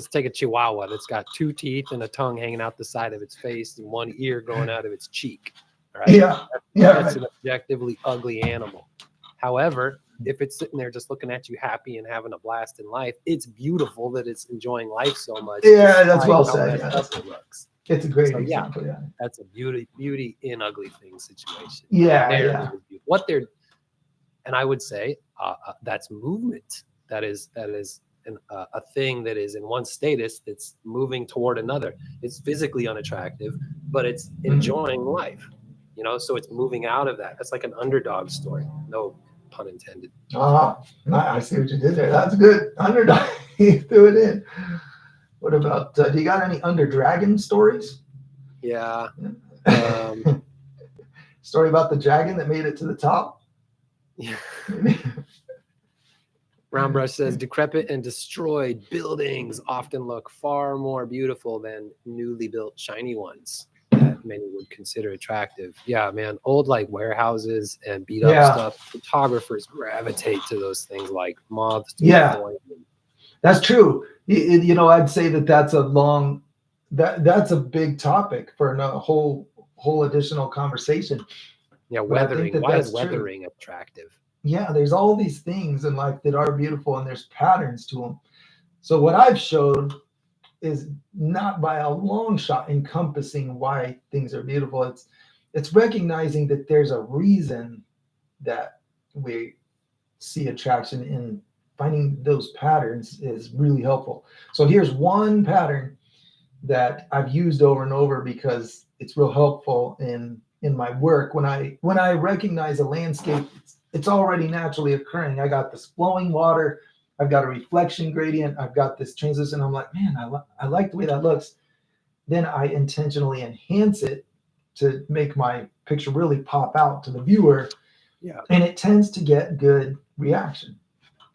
take a Chihuahua that's got 2 teeth and a tongue hanging out the side of its face and 1 ear going out of its cheek. Right? Yeah. That's an objectively ugly animal. However, if it's sitting there just looking at you happy and having a blast in life, it's beautiful that it's enjoying life so much. Yeah, that's well said. It looks. It's a great example. Yeah, that's a beauty in ugly things situation. Yeah. And I would say that's movement. That is a thing that is in one status that's moving toward another. It's physically unattractive, but it's enjoying life, you know, so it's moving out of that. That's like an underdog story. No pun intended. I see what you did there. That's good. Underdog. You threw it in. What about, do you got any under dragon stories? Yeah. Story about the dragon that made it to the top? Yeah. Roundbrush says decrepit and destroyed buildings often look far more beautiful than newly built shiny ones that many would consider attractive. Yeah, man, old like warehouses and beat up stuff. Photographers gravitate to those things like moths to a flame. That's true. You know, I'd say that's that's a big topic for a whole additional conversation. Yeah, weathering. Why is weathering attractive? Yeah, there's all these things in life that are beautiful and there's patterns to them. So what I've showed is not by a long shot encompassing why things are beautiful. It's recognizing that there's a reason that we see attraction, in finding those patterns is really helpful. So here's one pattern that I've used over and over because it's real helpful in my work. When I recognize a landscape, it's already naturally occurring. I got this flowing water, I've got a reflection gradient, I've got this transition. I'm like, man, I like the way that looks. Then I intentionally enhance it to make my picture really pop out to the viewer. Yeah. And it tends to get good reaction.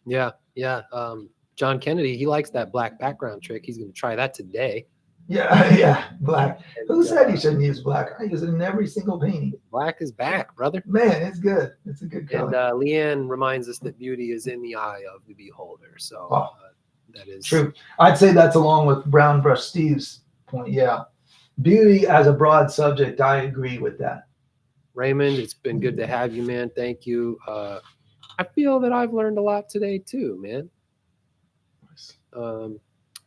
Yeah. Yeah. John Kennedy, he likes that black background trick. He's going to try that today. Yeah. Black. Who said you shouldn't use black? I use it in every single painting. Black is back, brother. Man, it's good. It's a good color. And Leanne reminds us that beauty is in the eye of the beholder. So that is true. I'd say that's along with Brown Brush Steve's point. Yeah. Beauty as a broad subject. I agree with that. Raymond, it's been good to have you, man. Thank you. I feel that I've learned a lot today too, man.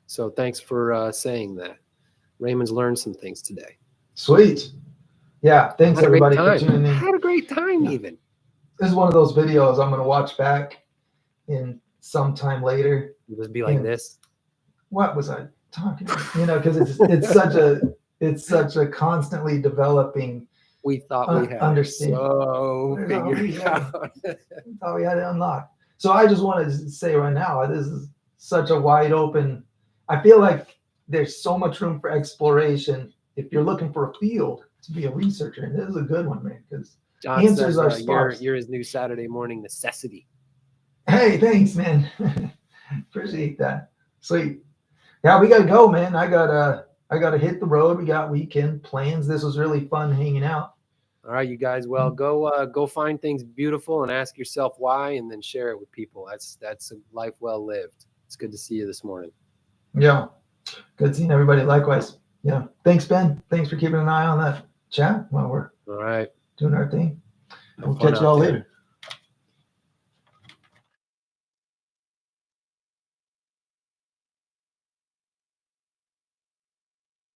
So thanks for saying that. Raymond's learned some things today. Sweet. Yeah. Thanks everybody for tuning in. I had a great time even. This is one of those videos I'm going to watch back in some time later. It'll just be like this. What was I talking about? You know, because it's such a constantly developing. We thought we had understanding. Thought we had it unlocked. So I just wanted to say right now, this is such a wide open. I feel like there's so much room for exploration if you're looking for a field to be a researcher. And this is a good one, man, because answers are sparse. You're his new Saturday morning necessity. Hey, thanks, man. Appreciate that. Sweet. Yeah, we gotta go, man. I gotta hit the road. We got weekend plans. This was really fun hanging out. All right, you guys. Well, go find things beautiful and ask yourself why, and then share it with people. That's a life well lived. It's good to see you this morning. Yeah, good seeing everybody. Likewise. Yeah. Thanks, Ben. Thanks for keeping an eye on that chat while we're all right doing our thing. We'll catch y'all later.